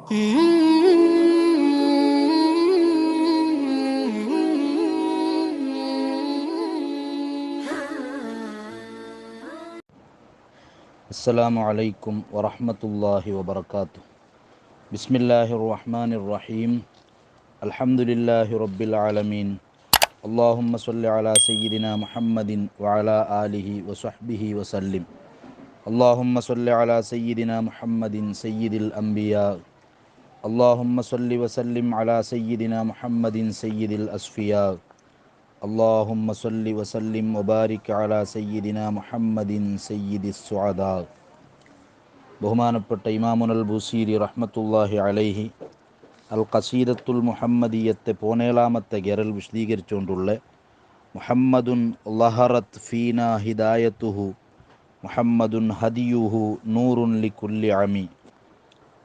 അസ്സലാമു അലൈക്കും വറഹ്മത്തുള്ളാഹി വബറകാതുഹു. ബിസ്മില്ലാഹിർ റഹ്മാനിർ റഹീം. അൽഹംദുലില്ലാഹി റബ്ബിൽ ആലമീൻ. അല്ലാഹുമ്മ സ്വല്ലി അലാ സയ്യിദിനാ മുഹമ്മദിൻ വഅലാ ആലിഹി വസഹ്ബിഹി വസല്ലിം. അല്ലാഹുമ്മ സ്വല്ലി അലാ സയ്യിദിനാ മുഹമ്മദിൻ സയ്യിദിൽ അംബിയാ. അല്ലാഹുമ്മ സ്വല്ലി വസല്ലിം അലാ സയ്യിദിനാ മുഹമ്മദിൻ സയ്യിദിൽ അസ്ഫിയാ. അല്ലാഹുമ്മ സ്വല്ലി വസല്ലിം വബാരിക് അലാ സയ്യിദിനാ മുഹമ്മദിൻ സയ്യിദിസ് സുഅദാ. ബഹുമാനപ്പെട്ട ഇമാമുൽ ബുസീരി റഹ്മത്തുള്ളാഹി അലൈഹി അൽ ഖസീദത്തുൽ മുഹമ്മദിയത്തെ 17ാമത്തെ ഗറൽ വിശദീകരിച്ചുകൊണ്ടുള്ള മുഹമ്മദുൻ ലഹറത്ത് ഫീന ഹിദായത്തുഹു മുഹമ്മദുൻ ഹദിയുഹു നൂറുൻ ലികുല്ലി അമി.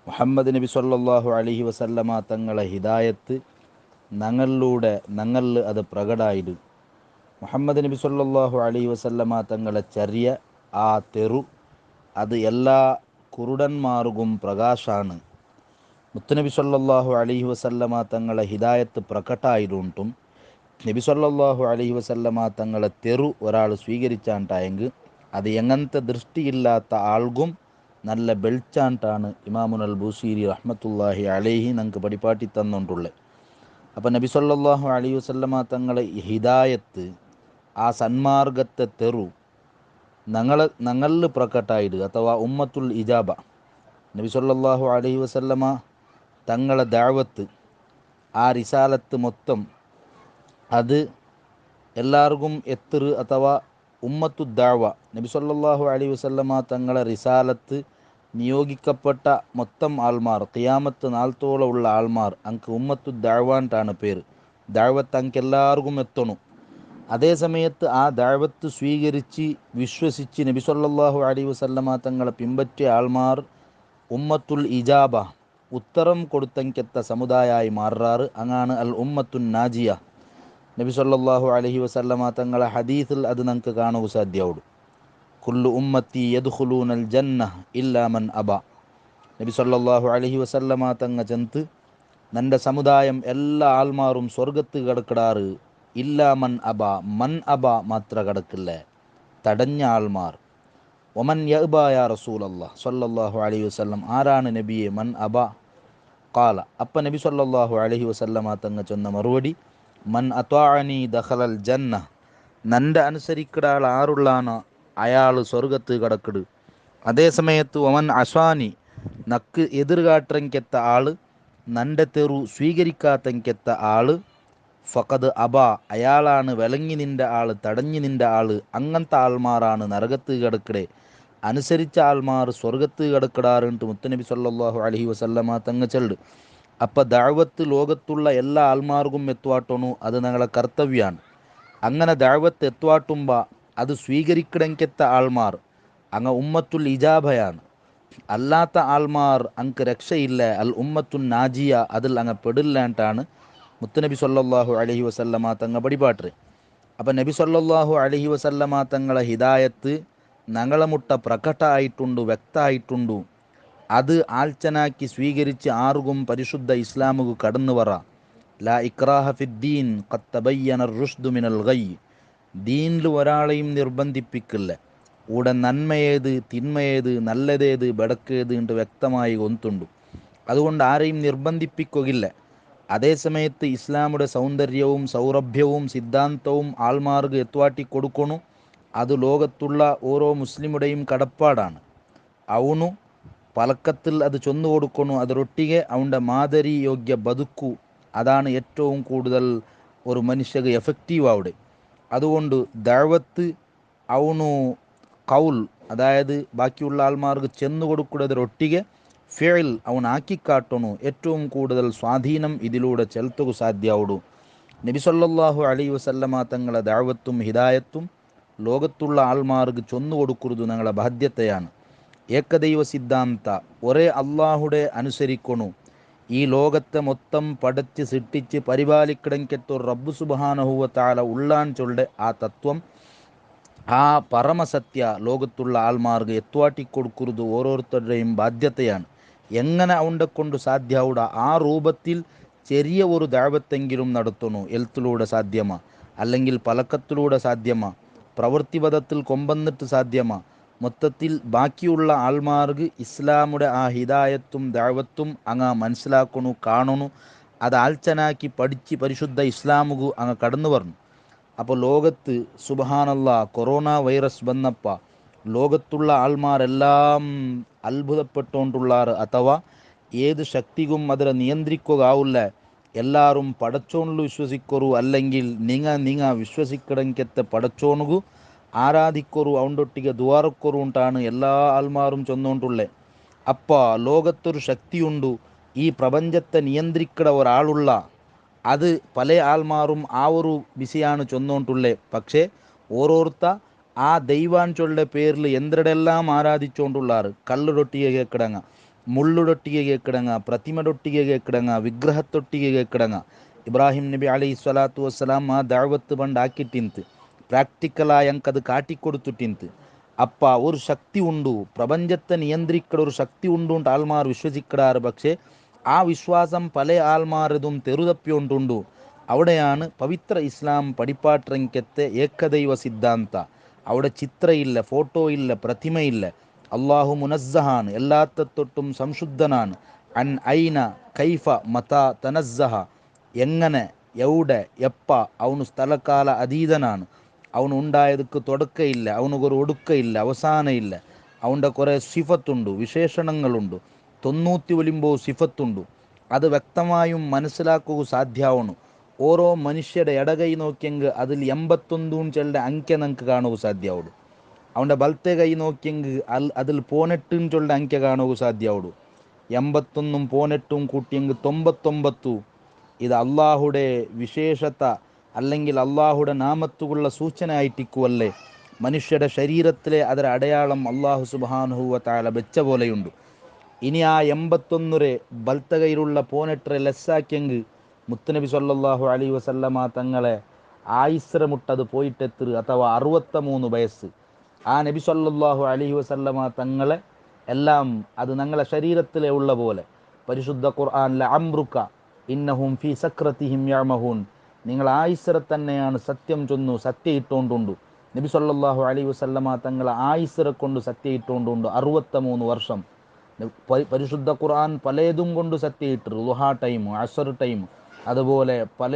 മുഹമ്മദ് നബി സല്ലല്ലാഹു അലൈഹി വസല്ലമ തങ്ങളെ ഹിദായത്ത് ഞങ്ങളിൽ അത് പ്രകടായിട്. മുഹമ്മദ് നബി സല്ലല്ലാഹു അലൈഹി വസല്ലമ തങ്ങളെ ചര്യ ആ തെറു അത് എല്ലാ കുരുടന്മാർക്കും പ്രകാശാണ്. മുത്തുനബി സല്ലല്ലാഹു അലൈഹി വസല്ലമ തങ്ങളെ ഹിദായത്ത് പ്രകട്ടായിട്ടും നബി സല്ലല്ലാഹു അലൈഹി വസല്ലമ തങ്ങളെ തെറു ഒരാൾ സ്വീകരിച്ചാണ്ടായെങ്കിൽ അത് എങ്ങനത്തെ ദൃഷ്ടിയില്ലാത്ത ആൾക്കും നല്ല വെളിച്ചാണ്ടാണ് ഇമാമുൽ ബുസീരി റഹ്മത്തുള്ളാഹി അലൈഹി ഞങ്ങൾക്ക് പഠിപ്പാട്ടി തന്നുകൊണ്ടുള്ളത്. അപ്പം നബി സല്ലല്ലാഹു അലൈഹി വസല്ലമ തങ്ങളെ ഹിദായത്ത് ആ സന്മാർഗത്തെ തെറു ഞങ്ങളിൽ പ്രകട്ടായിട് അഥവാ ഉമ്മത്തുൽ ഇജാബ. നബി സല്ലല്ലാഹു അലൈഹി വസല്ലമ തങ്ങളെ ദഅവത്ത് ആ റിസാലത്ത് മൊത്തം അത് എല്ലാവർക്കും എത്തിറ് അഥവാ ഉമ്മത്തു ദഅവ. നബി സല്ലല്ലാഹു അലൈഹി വസല്ലമ തങ്ങളെ റിസാലത്ത് നിയോഗിക്കപ്പെട്ട മൊത്തം ആൾമാർ ഖിയാമത്ത് നാളത്തോളം ഉള്ള ആൾമാർ അങ്ക് ഉമ്മത്തു ദഅവാൻട്ടാണ് പേര്. ദഅവത്ത് അങ്ക് എല്ലാവർക്കും എത്തണം. അതേ സമയത്ത് ആ ദഅവത്ത് സ്വീകരിച്ച് വിശ്വസിച്ച് നബി സല്ലല്ലാഹു അലൈഹി വസല്ലമ തങ്ങളെ പിൻപറ്റിയ ആൾമാർ ഉമ്മത്തുൽ ഇജാബ ഉത്തരം കൊടുത്തങ്കെത്ത സമുദായമായി മാറാറ്. അങ്ങാണ് അൽ ഉമ്മത്തുൻ നാജിയ. നബി സല്ലല്ലാഹു അലൈഹി വസല്ലമ തങ്ങളെ ഹദീസിൽ അത് നമുക്ക് കാണുക സാധ്യമാവുള്ളൂ. കുല്ലു ഉമ്മത്തി യദ്ഖുലൂനൽ ജന്ന ഇല്ലാ മൻ അബ. നബി സല്ലല്ലാഹു അലൈഹി വസല്ലമ തങ്ങ ചെന്ത് നൻ്റെ സമുദായം എല്ലാ ആൾമാരും സ്വർഗത്ത് കിടക്കിടാറ് ഇല്ലാ മൻ അബ. മൻ അബ മാത്ര കിടക്കില്ല, തടഞ്ഞ ആൾമാർ. ഒമൻ യഅബ യാ റസൂലല്ലാഹ് സല്ലല്ലാഹു അലൈഹി വസല്ലം. ആരാണ് നബിയെ മൻ അബ? ഖാല. അപ്പം നബി സല്ലല്ലാഹു അലൈഹി വസല്ലമ തങ്ങ ചൊന്ന മറുപടി മൻ അത്വാഅനി ദഖലൽ ജന്ന. നൻ്റെ അനുസരിക്കിടാൾ ആറുള്ളാണ് അയാൾ സ്വർഗത്ത് കിടക്കിട്. അതേ സമയത്ത് ഒമൻ അസ്വാനി നക്ക് എതിർകാട്ടങ്കെത്ത ആൾ നൻ്റെ തെറു സ്വീകരിക്കാത്തങ്കെത്ത ആൾ ഫഖദ് അബ അയാളാണ് വിളങ്ങി നിൻ്റെ ആൾ, തടഞ്ഞു നിൻ്റെ ആൾ. അങ്ങനത്തെ ആൾമാരാണ് നരകത്ത് കിടക്കിടെ, അനുസരിച്ച ആൾമാർ സ്വർഗത്ത് കിടക്കിടാറുണ്ട് മുത്തനബി സല്ലല്ലാഹു അലൈഹി വസല്ലമ തങ്ങ ചെല്ല്. അപ്പം ദഅവത്ത് ലോകത്തുള്ള എല്ലാ ആൾമാർക്കും എത്തുവാട്ടണു, അത് ഞങ്ങളെ കർത്തവ്യമാണ്. അങ്ങനെ ദഅവത്ത് എത്തുവാട്ടുമ്പോൾ അത് സ്വീകരിക്കണമെങ്കെത്ത ആൾമാർ അങ്ങ് ഉമ്മത്തുൽ ഇജാബയാണ്. അല്ലാത്ത ആൾമാർ അങ്ക് രക്ഷയില്ല. അൽ ഉമ്മത്തുൻ നാജിയ അതിൽ അങ്ങ് പെടില്ലാണ്ടാണ് മുത്തുനബി സല്ലല്ലാഹു അലൈഹി വസല്ലമ തങ്ങ പഠിപ്പാട്ട്. അപ്പം നബി സല്ലല്ലാഹു അലൈഹി വസല്ലമ തങ്ങളെ ഹിദായത്ത് ഞങ്ങളെ മുട്ട പ്രകടമായിട്ടുണ്ട്, വ്യക്തമായിട്ടുണ്ട്. അത് ആൽച്ചനാക്കി സ്വീകരിച്ച് ആർക്കും പരിശുദ്ധ ഇസ്ലാമുക്ക് കടന്നു വറ. ലാ ഇക്രാഹ ഫിദ്ദീൻ ഖദ് തബയ്യന റുഷ്ദു മിനൽ ഗയ്. ദീനിൽ ഒരാളെയും നിർബന്ധിപ്പിക്കില്ല. കൂടെ നന്മയേത് തിന്മയേത് നല്ലതേത് ബെടക്കേത് ഉണ്ട് വ്യക്തമായി ഒന്നുണ്ട്. അതുകൊണ്ട് ആരെയും നിർബന്ധിപ്പിക്കുകയില്ല. അതേസമയത്ത് ഇസ്ലാമുടെ സൗന്ദര്യവും സൗരഭ്യവും സിദ്ധാന്തവും ആൾമാർക്ക് എത്തുവാട്ടി കൊടുക്കണു. അത് ലോകത്തുള്ള ഓരോ മുസ്ലിമുടെയും കടപ്പാടാണ്. അവനു പലക്കത്തിൽ അത് ചൊന്നു കൊടുക്കണു. അതിരൊട്ടിಗೆ അവൻ്റെ മാതരി യോഗ്യ ബതുക്കു അതാണ് ഏറ്റവും കൂടുതൽ ഒരു മനുഷ്യക്ക് എഫക്റ്റീവ് അവിടെ. അതുകൊണ്ട് ദഅവത്ത് അവനു കൗൽ അതായത് ബാക്കിയുള്ള ആൾമാർക്ക് ചെന്നു കൊടുക്കുന്നതിരൊട്ടിಗೆ ഫിഅൽ അവൻ ആക്കിക്കാട്ടണു. ഏറ്റവും കൂടുതൽ സ്വാധീനം ഇതിലൂടെ ചെലുത്തുക സാധ്യമാവുള്ളൂ. നബി സല്ലല്ലാഹു അലൈഹി വസല്ലമ തങ്ങളെ ദഅവത്തും ഹിദായത്തും ലോകത്തുള്ള ആൾമാർക്ക് ചൊന്നു കൊടുക്കുന്നത് ഞങ്ങളെ ബാധ്യതയാണ്. ഏകദൈവ സിദ്ധാന്ത ഒരേ അള്ളാഹുടെ അനുസരിക്കണു. ഈ ലോകത്തെ മൊത്തം പടച്ച് സൃഷ്ടിച്ച് പരിപാലിക്കടങ്കെത്തൊരു റബ്ബ് സുബ്ഹാനഹു വ തആല ഉള്ളാൻ ചൊല്ലെ ആ തത്വം ആ പരമസത്യ ലോകത്തുള്ള ആൾമാർക്ക് എത്തുവാട്ടി കൊടുക്കുന്നത് ഓരോരുത്തരുടെയും ബാധ്യതയാണ്. എങ്ങനെ അവൻ്റെ കൊണ്ട് സാധ്യാവൂട ആ രൂപത്തിൽ ചെറിയ ഒരു ദഅവത്തെങ്കിലും നടത്തുന്നു. എൽത്തിലൂടെ സാധ്യമാ, അല്ലെങ്കിൽ പലക്കത്തിലൂടെ സാധ്യമാ, പ്രവൃത്തിപഥത്തിൽ കൊമ്പന്നിട്ട് സാധ്യമാ. മൊത്തത്തിൽ ബാക്കിയുള്ള ആൾമാർക്ക് ഇസ്ലാമുടെ ആ ഹിദായത്തും ദഅവത്തും അങ്ങ് മനസ്സിലാക്കണു, കാണണു, അത് ആൽച്ചനാക്കി പഠിച്ച് പരിശുദ്ധ ഇസ്ലാമുകു അങ്ങ് കടന്നു വരണം. അപ്പോൾ ലോകത്ത് സുബ്ഹാനല്ലാ കൊറോണ വൈറസ് വന്നപ്പ ലോകത്തുള്ള ആൾമാരെല്ലാം അത്ഭുതപ്പെട്ടുകൊണ്ടുള്ളാറ്, അഥവാ ഏത് ശക്തിക്കും അതിനെ നിയന്ത്രിക്കുകയാവില്ല. എല്ലാവരും പടച്ചോണിൽ വിശ്വസിക്കൊരു, അല്ലെങ്കിൽ നിങ്ങ വിശ്വസിക്കടങ്കത്തെ പടച്ചോണുകു ആരാധിക്കൊരു, അവണ്ടൊട്ടിಗೆ ദ്വാരക്കൊരു ഉണ്ടാണ് എല്ലാ ആൾമാരും ചൊന്നുകൊണ്ടുള്ളേ. അപ്പ ലോകത്തൊരു ശക്തിയുണ്ട്, ഈ പ്രപഞ്ചത്തെ നിയന്ത്രിക്കട ഒരാളുള്ള, അത് പല ആൾമാരും ആ ഒരു വിഷയമാണ് ചൊന്നുകൊണ്ടുള്ളേ. പക്ഷേ ഓരോരുത്ത ആ ദൈവാൻ ചൊല്ല പേരിൽ എന്തിടെല്ലാം ആരാധിച്ചുകൊണ്ടുള്ളാറ്. കല്ലുടൊട്ടിಗೆ കേക്കിടങ്ങ, മുള്ളുടൊട്ടിಗೆ കേക്കിടങ്ങ, പ്രതിമടൊട്ടിಗೆ കേക്കിടങ്ങ, വിഗ്രഹത്തൊട്ടിಗೆ കേക്കിടങ്ങ. ഇബ്രാഹിം നബി അലൈഹി സ്വലാത്തു വസ്സലാം ആ ദഅവത്ത് പണ്ടാക്കിട്ടിന്ത്, പ്രാക്ടിക്കലായി ഞങ്ങൾക്കത് കാട്ടിക്കൊടുത്തിട്ടിന്ത്. അപ്പ ഒരു ശക്തി ഉണ്ടു, പ്രപഞ്ചത്തെ നിയന്ത്രിക്കട ഒരു ശക്തി ഉണ്ടു ആൾമാർ വിശ്വസിക്കടാറ്. പക്ഷേ ആ വിശ്വാസം പല ആൾമാരതും തെറുതപ്പിയോണ്ടുണ്ടു. അവിടെയാണ് പവിത്ര ഇസ്ലാം പടിപ്പാട്ടിറങ്ങിക്കത്തെ ഏകദൈവ സിദ്ധാന്ത. അവിടെ ചിത്രയില്ല, ഫോട്ടോ ഇല്ല, പ്രതിമയില്ല. അള്ളാഹു മുനസ്സഹാണ്, എല്ലാത്ത തൊട്ടും സംശുദ്ധനാണ്. അൻ ഐന കൈഫ മത തനസ്സഹ, എങ്ങനെ, എവിടെ, എപ്പ, അവನು സ്ഥലകാല അതീതനാണ്. അവನು ഉണ്ടായದಕ್ಕೆ തുടക്കയില്ല, അവനക്കൊരു ഒടുക്കയില്ല, അവസാനമില്ല. അവൻ്റെ കുറേ സിഫത്തുണ്ട്, വിശേഷണങ്ങളുണ്ട്, 99 സിഫത്തുണ്ട്. അത് വ്യക്തമായും മനസ്സിലാക്കുക സാധ്യമാവണം. ഓരോ മനുഷ്യരുടെ ഇടകൈ നോക്കിയെങ്കിൽ അതിൽ 81 ചെല്ലുടെ അങ്ക്യ നമുക്ക് കാണുക സാധ്യമാവുള്ളൂ. അവൻ്റെ ബലത്തെ കൈ നോക്കിയെങ്കിൽ അതിൽ 18 ചൊല്ലുടെ അങ്ക്യ കാണുക സാധ്യമാവുള്ളൂ. 81 18 കൂട്ടിയെങ്കിൽ 99. ഇത് അള്ളാഹുടെ വിശേഷത, അല്ലെങ്കിൽ അള്ളാഹുടെ നാമത്തുള്ള സൂചന ആയിട്ടിക്കുവല്ലേ. മനുഷ്യരുടെ ശരീരത്തിലെ ಅದರ അടയാളം അള്ളാഹു സുബ്ഹാനഹു വ തആല വെച്ച പോലെയുണ്ട്. ഇനി ആ 81 ബൽത്തകയിലുള്ള 18 ലെസ്സാക്കിയെങ്കിൽ മുത്തുനബി സല്ലല്ലാഹു അലൈഹി വസല്ലമ തങ്ങളെ ആയിസ്ര മുട്ടത് പോയിട്ടെത്തിറ്, അഥവാ 63 വയസ്സ്. ആ നബി സല്ലല്ലാഹു അലൈഹി വസല്ലമ തങ്ങളെ എല്ലാം അത് ഞങ്ങളെ ശരീരത്തിലെ ഉള്ള പോലെ പരിശുദ്ധ ഖുർആനിലെ അംറുക ഇന്നഹും ഫി സക്രതിഹിം യഅമഹൂൻ, നിങ്ങൾ ആയിസ്ര തന്നെയാണ് സത്യം ചൊന്നു സത്യ ഇട്ടുകൊണ്ടുണ്ട്. നബി സല്ലല്ലാഹു അലൈഹി വസല്ലമ തങ്ങളെ ആയിസ്ര കൊണ്ട് സത്യ ഇട്ടുകൊണ്ടുണ്ട് 63 വർഷം. പരിശുദ്ധ ഖുർആൻ പലതും കൊണ്ട് സത്യ ഇട്ടു, ളുഹാ ടൈം, അസർ ടൈം, അതുപോലെ പല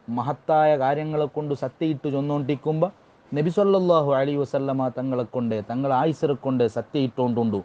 മഹത്തായ കാര്യങ്ങളെ കൊണ്ട് സത്യ ഇട്ട് ചൊന്നുകൊണ്ടിരിക്കുമ്പോൾ നബി സല്ലല്ലാഹു അലൈഹി വസല്ലമ തങ്ങളെ കൊണ്ട് തങ്ങളെ ആയിസ്ര കൊണ്ട് സത്യ ഇട്ടുകൊണ്ടുണ്ട്.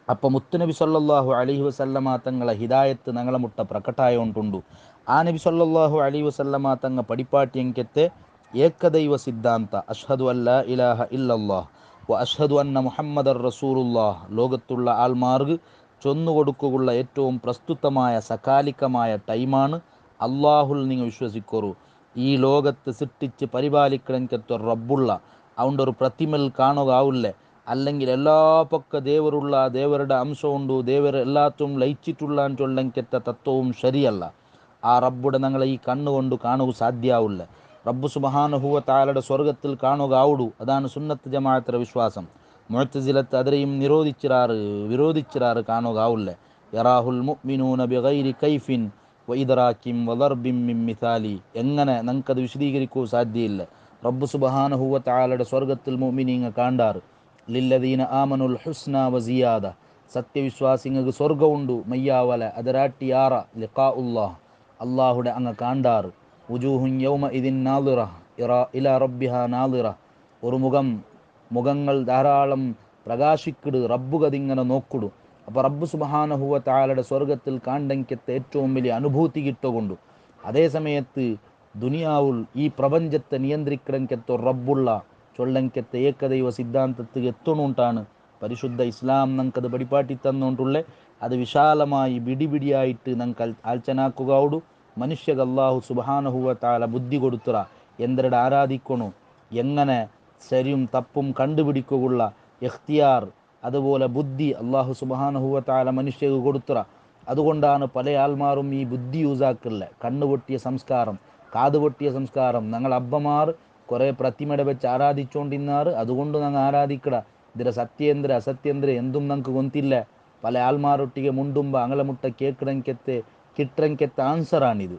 അപ്പം മുത്തുനബി സല്ലല്ലാഹു അലൈഹി വസല്ലമ തങ്ങളെ ഹിദായത്ത് ഞങ്ങളെ മുട്ട പ്രകಟಾയോണ്ടുണ്ട്. ആ നബി സല്ലല്ലാഹു അലൈഹി വസല്ലമ തങ്ങ പടിപ്പാട്ടിയങ്കത്തെ ഏകദൈവ സിദ്ധാന്ത അഷ്ഹദു അല്ലാ ഇലാഹ ഇല്ലല്ലാഹ് വ അഷ്ഹദു അന്ന മുഹമ്മദർ റസൂലുള്ളാഹ് ലോകത്തുള്ള ആൾമാർക്ക് ചൊന്നുകൊടുക്കുള്ള ഏറ്റവും പ്രസ്തുതമായ സകാലികമായ ടൈമാണ്. അള്ളാഹുൽ നിങ്ങൾ വിശ്വസിക്കോറു. ഈ ലോകത്ത് സൃഷ്ടിച്ച് പരിപാലിക്കണമെങ്കിൽ റബ്ബുള്ള അവൻ്റെ ഒരു പ്രതിമൽ കാണുക ആവില്ലേ, അല്ലെങ്കിൽ എല്ലാ പക്ക ദേവരുള്ള ദേവരുടെ അംശമുണ്ട്, ദേവർ എല്ലാത്തും ലയിച്ചിട്ടുള്ള ചൊല്ലെങ്കത്തെ തത്വവും ശരിയല്ല. ആ റബ്ബുടെ ഞങ്ങളെ ഈ കണ്ണുകൊണ്ട് കാണുക സാധ്യമാവില്ല. റബ്ബ് സുബ്ഹാനഹു വ തആലയുടെ സ്വർഗത്തിൽ കാണുക ആവുടു. അതാണ് സുന്നത്ത് ജമാഅത്തിന്റെ വിശ്വാസം. മുഅ്തസിലത്ത് അതിനെയും വിരോധിച്ചിറാറ് കാണുക ആവില്ല. യറാഹുൽ മുഅ്മിനൂന ബിഗൈരി കൈഫിൻ വ ഇദ്റാകിൻ വ ദർബിൻ മിൻ മിസാലി, എങ്ങനെ നമുക്കത് വിശദീകരിക്കുക സാധ്യമില്ല. റബ്ബ് സുബ്ഹാനഹു വ തആലയുടെ സ്വർഗത്തിൽ മുഅ്മിനീങ്ങ കാണ്ടാറ്. ലില്ലദീന ആമനുൽ ഹുസ്ന വ സിയാദ, സത്യവിശ്വാസിങ്ങൾക്ക് സ്വർഗമുണ്ട് മയ്യാവല അതരാട്ടിയാറ ലിഖാഉല്ലാഹ്, അള്ളാഹുടെ അങ്ങ് കാണ്ടാറ്. വുജൂഹുൻ യൗമ ഇദിൻ നാളിറ ഇലാ റബ്ബിഹ നാളിറ, ഒരു മുഖങ്ങൾ ധാരാളം പ്രകാശിക്കിട്, റബ്ബുകതിങ്ങനെ നോക്കിടു. അപ്പോൾ റബ്ബ് സുബ്ഹാനഹു വ തആലയുടെ സ്വർഗത്തിൽ കാണ്ടെങ്കത്തെ ഏറ്റവും വലിയ അനുഭൂതി കിട്ടുകൊണ്ടു. അതേ സമയത്ത് ദുനിയാവുൽ ഈ പ്രപഞ്ചത്തെ നിയന്ത്രിക്കണമെങ്കത്തെ റബ്ബുള്ള ചൊല്ലെങ്കത്തെ ഏകദൈവ സിദ്ധാന്തത്തിൽ എത്തണുണ്ടാണ് പരിശുദ്ധ ഇസ്ലാം നമുക്കത് പടിപ്പാട്ടി തന്നുകൊണ്ടുള്ള. അത് വിശാലമായി ബിടിബിടിയായിട്ട് നമുക്ക് ആൽച്ചനാക്കുകയോടു. മനുഷ്യക്ക് അല്ലാഹു സുബ്ഹാനഹു വ തആല ബുദ്ധി കൊടുത്തുറ, എന്തരടെ ആരാധിക്കണു, എങ്ങനെ ശരിയും തപ്പും കണ്ടുപിടിക്കുക ഇഖ്തിയാർ, അതുപോലെ ബുദ്ധി അല്ലാഹു സുബ്ഹാനഹു വ തആല മനുഷ്യക്ക് കൊടുത്തുറ. അതുകൊണ്ടാണ് പല ആൾമാരും ഈ ബുദ്ധി യൂസാക്കില്ല. കണ്ണു പൊട്ടിയ സംസ്കാരം, കാത് പൊട്ടിയ സംസ്കാരം. ഞങ്ങൾ അബ്ബമാർ കുറേ പ്രതിമയുടെ വെച്ച് ആരാധിച്ചുകൊണ്ടിരുന്നാറ്. അതുകൊണ്ട് ഞങ്ങൾ ആരാധിക്കട, ഇതിലെ സത്യേന്ദ്ര അസത്യേന്ദ്ര എന്തും ഞങ്ങൾക്ക് കൊന്തില്ല. പല ആൾമാരൊട്ടിಗೆ മുണ്ടുമ്പോൾ അങ്ങളെ മുട്ട കേക്കിടങ്കെത്തെ കിട്ടങ്കെത്തെ ആൻസറാണിത്.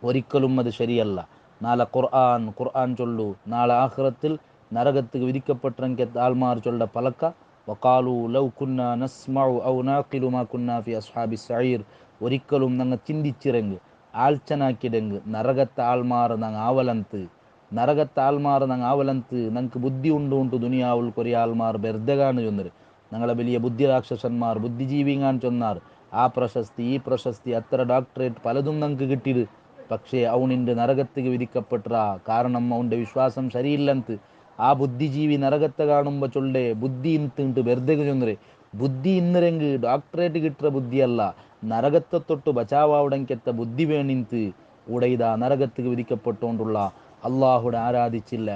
ഒരിക്കലും അത് ശരിയല്ല. നാളെ ഖുർആൻ ചൊല്ലു, നാളെ ആഖിറത്തിൽ നരകത്ത് വിധിക്കപ്പെട്ടെങ്കിൽ ആൾമാർ ചൊല്ല പലക്ക വഖാലു ലൗ കുന്ന നസ്മഉ ഔ നാഖിലു മാ കുന്ന ഫി അസ്ഹാബി സഈർ. ഒരിക്കലും ഞങ്ങൾ ചിന്തിച്ചിരങ്ങ് ആൾച്ചനാക്കിടങ്ങ് നരകത്തെ ആൾമാർ ഞങ്ങൾ ആവലന്ത്, നരകത്തെ ആൾമാർ ഞങ്ങൾ ആവലന്ത് ഞങ്ങൾക്ക് ബുദ്ധി ഉണ്ടു ദുനിയാവിൽ കുറേ ആൾമാർ വെറുതെകാണ് ചൊന്നര്. ഞങ്ങളെ വലിയ ബുദ്ധി രാക്ഷസന്മാർ ബുദ്ധിജീവിങ്ങാൻ ചൊന്നാർ. ആ പ്രശസ്തി ഈ പ്രശസ്തി അത്ര ഡോക്ടറേറ്റ് പലതും ഞങ്ങൾക്ക് കിട്ടിയത്. പക്ഷേ അവനിൻ്റെ നരകത്തിക്ക് വിധിക്കപ്പെട്ട കാരണം അവൻ്റെ വിശ്വാസം ശരിയില്ലന്ത്. ആ ബുദ്ധിജീവി നരകത്തെ കാണുമ്പോൾ ചൊല്ലേ ബുദ്ധി ഇന്നിട്ട് വെറുതെ ചൊന്നരെ. ബുദ്ധി ഇന്നരെങ്ക് ഡോക്ടറേറ്റ് കിട്ടുന്ന ബുദ്ധിയല്ല, നരകത്തെ തൊട്ട് ബച്ചാവാവുടെങ്കെത്ത ബുദ്ധി വേണിന്ത് ഉടൈത നരകത്തിക്ക് വിധിക്കപ്പെട്ടുകൊണ്ടുള്ള അള്ളാഹുടെ ആരാധിച്ചില്ല.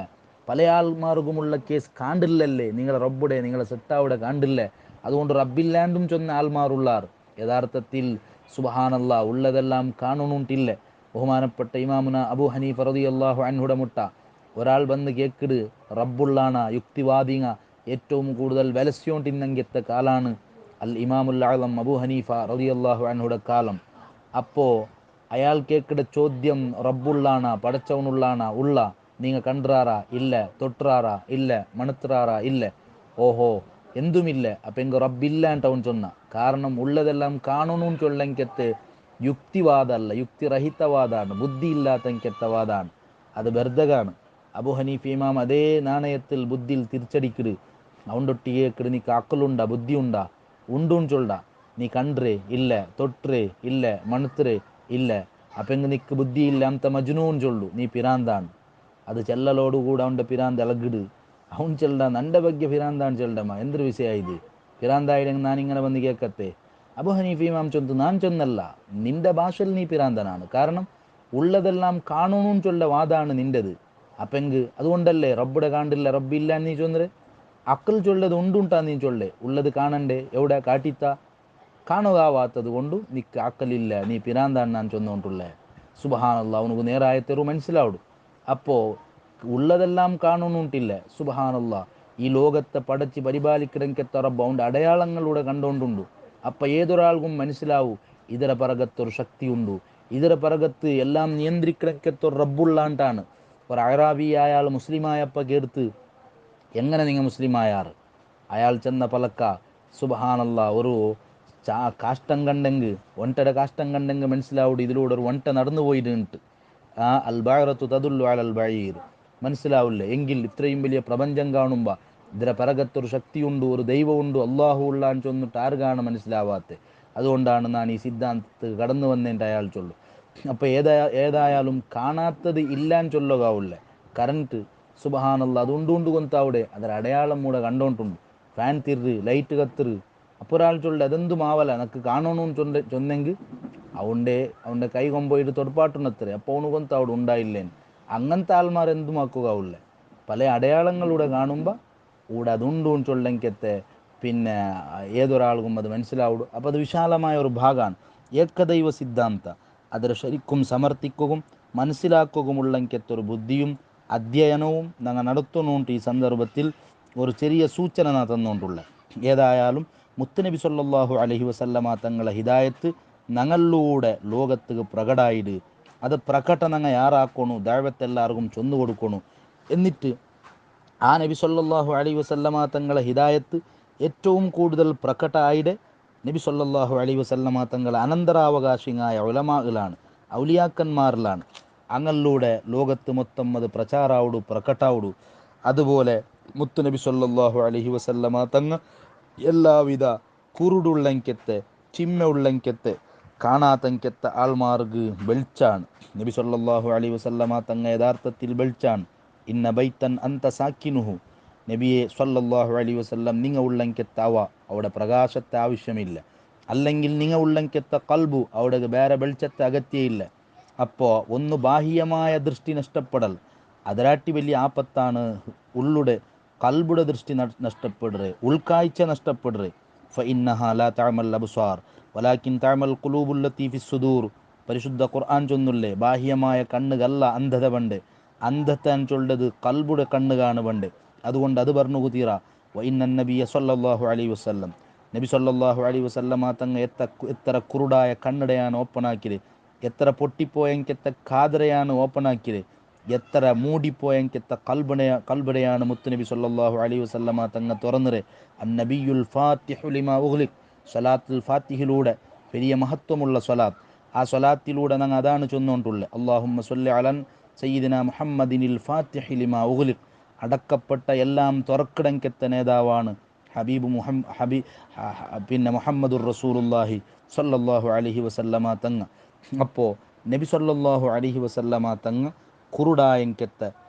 പല ആൾമാർക്കുമുള്ള കേസ് കാണ്ടില്ലല്ലേ, നിങ്ങളെ റബ്ബുടെ നിങ്ങളെ സെട്ടാവിടെ കാണ്ടില്ലേ. അതുകൊണ്ട് റബ്ബില്ലാണ്ടും ചൊന്ന ആൾമാരുള്ളാർ. യഥാർത്ഥത്തിൽ സുബ്ഹാനല്ലാ ഉള്ളതെല്ലാം കാണുന്നുണ്ടില്ലേ. ബഹുമാനപ്പെട്ട ഇമാമുന അബൂ ഹനീഫ റളിയല്ലാഹു അൻഹുടെ മുട്ട ഒരാൾ വന്ന് കേക്കിട് റബ്ബുള്ളാണ യുക്തിവാദിങ്ങ ഏറ്റവും കൂടുതൽ വിലസ്യോണ്ടിന്നങ്കത്തെ കാലാണ് അൽ ഇമാമുൽ ആളം അബൂ ഹനീഫ റളിയല്ലാഹു അൻഹുടെ കാലം. അപ്പോൾ അയാൾ കേക്കിട ചോദ്യം റബ്ബുള്ളാണ പടച്ചവനുള്ളാണ ഉള്ള നീങ്ങ കണ്ടാറാ ഇല്ല, തൊട്ടാറാ ഇല്ല, മണുത്തറാറാ ഇല്ല. ഓഹോ എന്തുമില്ല. അപ്പം എങ്ക റബ്ബില്ലാണ്ട് അവൻ ചൊന്ന കാരണം ഉള്ളതെല്ലാം കാണുന്നു ചൊല്ലെങ്കത്തെ യുക്തിവാദമല്ല, യുക്തിരഹിതവാദമാണ്, ബുദ്ധിയില്ലാത്തങ്കത്തെ വാദമാണ്. അത് ബർദകാണ്. അബു ഹനീഫ് ഇമാം അതേ നാണയത്തിൽ ബുദ്ധിയിൽ തിരിച്ചടിക്കിട് അവണ്ടൊട്ടിയെ കിട് നീക്ക് അക്കലുണ്ടാ ബുദ്ധിയുണ്ടാ ഉണ്ടും ചൊല്ല. നീ കണ്ടേ ഇല്ല, തൊട്ടേ ഇല്ല, മണുത്തരേ ഇല്ല. അപ്പം നിക്ക് ബുദ്ധിയില്ല അന്ത മജ്നൂൻ ചൊല്ലു, നീ പിരാന്താണ്. അത് ചെല്ലലോടുകൂടെ അവൻ്റെ പിരാന്ത് ഇളകിട്. അവൻ ചെല്ലണ്ട നൻ്റെ ಬಗ್ಗೆ പിരാന്താണ് ചെല്ലടമ്മ, എന്തൊരു വിഷയ ഇത് പിരാന്തായില്ലെങ്കിൽ ഞാനിങ്ങനെ വന്ന് കേൾക്കത്തെ. അബു ഹനീഫ് ഇമാം ചൊന്തു നാൻ ചൊന്നല്ല, നിന്റെ ഭാഷയിൽ നീ പിരാന്തനാണ്. കാരണം ഉള്ളതെല്ലാം കാണുന്നു ചൊല്ല വാദാണ് നിൻ്റെത്. അപ്പെങ്ക് അതുകൊണ്ടല്ലേ റബ്ബുടെ കാണ്ടില്ല റബ്ബില്ല നീ ചൊന്നര്. അക്കൽ ചൊല്ലത് ഉണ്ടുണ്ടാ നീ ചൊല്ലേ, ഉള്ളത് കാണണ്ടേ എവിടെ കാട്ടിത്ത കാണുകാവാത്തത് കൊണ്ട് നിക്ക് അക്കലില്ല, നീ പിരാന്താണ് ഞാൻ ചൊന്നുകൊണ്ടുള്ളേ. സുബ്ഹാനല്ലാ അവനക്ക് നേരായ തെറു മനസ്സിലാവിടും. അപ്പോൾ ഉള്ളതെല്ലാം കാണുന്നുണ്ടില്ല. സുബ്ഹാനല്ലാ ഈ ലോകത്തെ പടച്ച് പരിപാലിക്കിടങ്കത്തെ റബ്ബ് അവൻ്റെ അടയാളങ്ങളിലൂടെ കണ്ടുകൊണ്ടുണ്ട്. അപ്പം ഏതൊരാൾക്കും മനസ്സിലാവൂ ഇതര പറകത്തൊരു ശക്തിയുണ്ട്, ഇതര പറകത്ത് എല്ലാം നിയന്ത്രിക്കിടക്കത്തൊരു റബ്ബുള്ളാണ്ടാണ്. ഒരു അറാബി അയാൾ മുസ്ലിമായപ്പോൾ കേർത്ത് എങ്ങനെ നിങ്ങൾ മുസ്ലിമായാറ്. അയാൾ ചെന്ന പലക്ക സുബ്ഹാനല്ലാ ഒരു കാഷ്ടം കണ്ടെങ്കിൽ ഒൻറ്റയുടെ കാഷ്ടം കണ്ടെങ്കിൽ മനസ്സിലാവും ഇതിലൂടെ ഒരു ഒൻറ്റ നടന്നു പോയിട്ട് അൽ ബഅറത്തു തദുല്ലു അലൽ ബഈർ മനസ്സിലാവില്ല എങ്കിൽ ഇത്രയും വലിയ പ്രപഞ്ചം കാണുമ്പോൾ ഇതിര പിറകത്തൊരു ശക്തിയുണ്ട്, ഒരു ദൈവമുണ്ട്, അള്ളാഹു ഉള്ളാന്ന് ചൊന്നിട്ട് ആർക്കാണ് മനസ്സിലാവാത്തത്. അതുകൊണ്ടാണ് ഞാൻ ഈ സിദ്ധാന്തത്തിൽ കടന്നു വന്നേൻ്റെ അയാൾ ചൊല്ലു. അപ്പോൾ ഏതായാലും കാണാത്തത് ഇല്ലാന്ന് ചൊല്ലുകാവില്ല. കറണ്ട് സുബ്ഹാനല്ലാ അതുകൊണ്ട് കൊന്താവിടെ അതൊരു അടയാളം കൂടെ കണ്ടോണ്ടുണ്ട്. Fan തിര് light കത്തിറ്. അപ്പോൾ ഒരാൾ ചൊല്ലു അതെന്തും ആവല എനിക്ക് കാണണമെന്ന് ചൊന്നെങ്കിൽ അവൻ്റെ കൈ കൊമ്പോയിട്ട് തൊടപ്പാട്ടുന്നത്ര അപ്പോൾ അവന് കൊന്ത അവിടെ ഉണ്ടായില്ലേന്ന്. അങ്ങനത്തെ ആൾമാർ എന്തുമാക്കുകയില്ല. പല അടയാളങ്ങളിലൂടെ കാണുമ്പോൾ ഇവിടെ അതുണ്ടും ചൊല്ലെങ്കത്തെ പിന്നെ ഏതൊരാൾക്കും അത് മനസ്സിലാവിടും. അപ്പോൾ അത് വിശാലമായ ഒരു ഭാഗമാണ് ഏകദൈവ സിദ്ധാന്ത. അതിൽ ശരിക്കും സമർത്ഥിക്കുകയും മനസ്സിലാക്കുകയുമുള്ളെങ്കത്തൊരു ബുദ്ധിയും അധ്യയനവും ഞങ്ങൾ നടത്തുന്നുണ്ട്. ഈ സന്ദർഭത്തിൽ ഒരു ചെറിയ സൂചന തന്നുകൊണ്ടുള്ള ഏതായാലും മുത്തുനബി സല്ലല്ലാഹു അലൈഹി വസല്ലമ തങ്ങളെ ഹിദായത്ത് ഞങ്ങളിലൂടെ ലോകത്ത് പ്രകടായിട്. അത് പ്രകടനങ്ങ യാറാക്കണു, ദഅവത്ത് എല്ലാവർക്കും ചൊന്നു കൊടുക്കണു. എന്നിട്ട് ആ നബി സല്ലല്ലാഹു അലൈഹി വസല്ലമ തങ്ങളെ ഹിദായത്ത് ഏറ്റവും കൂടുതൽ പ്രകടമായിട്ട് നബി സല്ലല്ലാഹു അലൈഹി വസല്ലമ തങ്ങളെ അനന്തരാവകാശിയായ ഉലമായിലാണ്, ഔലിയാക്കന്മാരിലാണ്. അങ്ങനിലൂടെ ലോകത്ത് മൊത്തം അത് പ്രചാരാവുടു പ്രകടാവുടു. അതുപോലെ മുത്തു നബി സല്ലല്ലാഹു അലൈഹി വസല്ലമ തങ്ങൾ എല്ലാവിധ കുരുടുള്ളങ്കത്തെ ചിമ്മ ഉള്ളങ്കത്തെ കാണാത്തങ്കത്തെ ആൾമാർക്ക് വെളിച്ചാണ്. നബി സല്ലല്ലാഹു അലൈഹി വസല്ലമ തങ്ങൾ യഥാർത്ഥത്തിൽ വെളിച്ചാണ്. ഇന്ന ബൈത്തൻ അന്ത സാക്കിനുഹു, നബിയെ സല്ലല്ലാഹു അലൈഹി വസല്ലം നിങ്ങൾ ഉള്ളങ്കത്താവ അവിടെ പ്രകാശത്തെ ആവശ്യമില്ല, അല്ലെങ്കിൽ നിങ്ങൾ ഉള്ളങ്കത്തെ കൽബു അവിടെ വേറെ വെളിച്ചത്തെ അകത്തിയില്ല. അപ്പോൾ ഒന്ന് ബാഹ്യമായ ദൃഷ്ടി നഷ്ടപ്പെടൽ അതിരാട്ടി വലിയ ആപത്താണ്. ഉള്ളുടെ കൽബുടെ ദൃഷ്ടി നഷ്ടപ്പെടുക, ഉൾക്കാഴ്ച നഷ്ടപ്പെടുക. ഫഇന്നഹാ ലാ തഅമൽ അബ്സാർ വലാകിൻ തഅമൽ ഖുലൂബുല്ലത്തി ഫിസ്സുദൂർ. പരിശുദ്ധ ഖുർആൻ ചൊന്നുല്ലേ ബാഹ്യമായ കണ്ണുകല്ല അന്ധത പണ്ട്, അന്ധത്താൻ ചൊല്ലത് കൽബുടെ കണ്ണ് കാണുപണ്ട്. അതുകൊണ്ട് അത് പറഞ്ഞു കുതീറ വഇന്ന നബിയ സല്ലല്ലാഹു അലൈഹി വസല്ലം നബി സല്ലല്ലാഹു അലൈഹി വസല്ലമ തങ്ങ എത്ര കുരുടായ കണ്ണടയാണ് ഓപ്പണാക്കിയത്, എത്ര പൊട്ടിപ്പോയെങ്കെത്ത കാതരയാണ് ഓപ്പണാക്കിയത്, എത്ര മൂടിപ്പോയെങ്കെത്ത കൽബടയാണ് മുത്തുനബി സല്ലല്ലാഹു അലൈഹി വസല്ലമ തങ്ങ തുറന്നരെ. അന്നബിയുൽ ഫാത്തിഹു ലിമാ ഉഗ്ലിഖ്, സ്വലാത്തുൽ ഫാത്തിഹിലൂടെ വലിയ മഹത്വമുള്ള സ്വലാത്ത്. ആ സ്വലാത്തിലൂടെ ഞങ്ങൾ അതാണ് ചൊന്നുകൊണ്ടുള്ളത്, അല്ലാഹുമ്മ സ്വല്ലി അലൻ സയ്യിദിന മുഹമ്മദിനിൽ ഫാത്തിഹി ലിമാ ഉഗ്ലിഖ്, അടക്കപ്പെട്ട എല്ലാം തുറക്കിടങ്കെത്ത നേതാവാണ് ഹബീബ് മുഹമ്മദുർ റസൂലുള്ളാഹി സ്വല്ലല്ലാഹു അലൈഹി വസല്ലമ തങ്ങ. അപ്പോൾ നബി സല്ലല്ലാഹു അലൈഹി വസല്ലമ തങ്ങ കുരുടായെങ്കെത്ത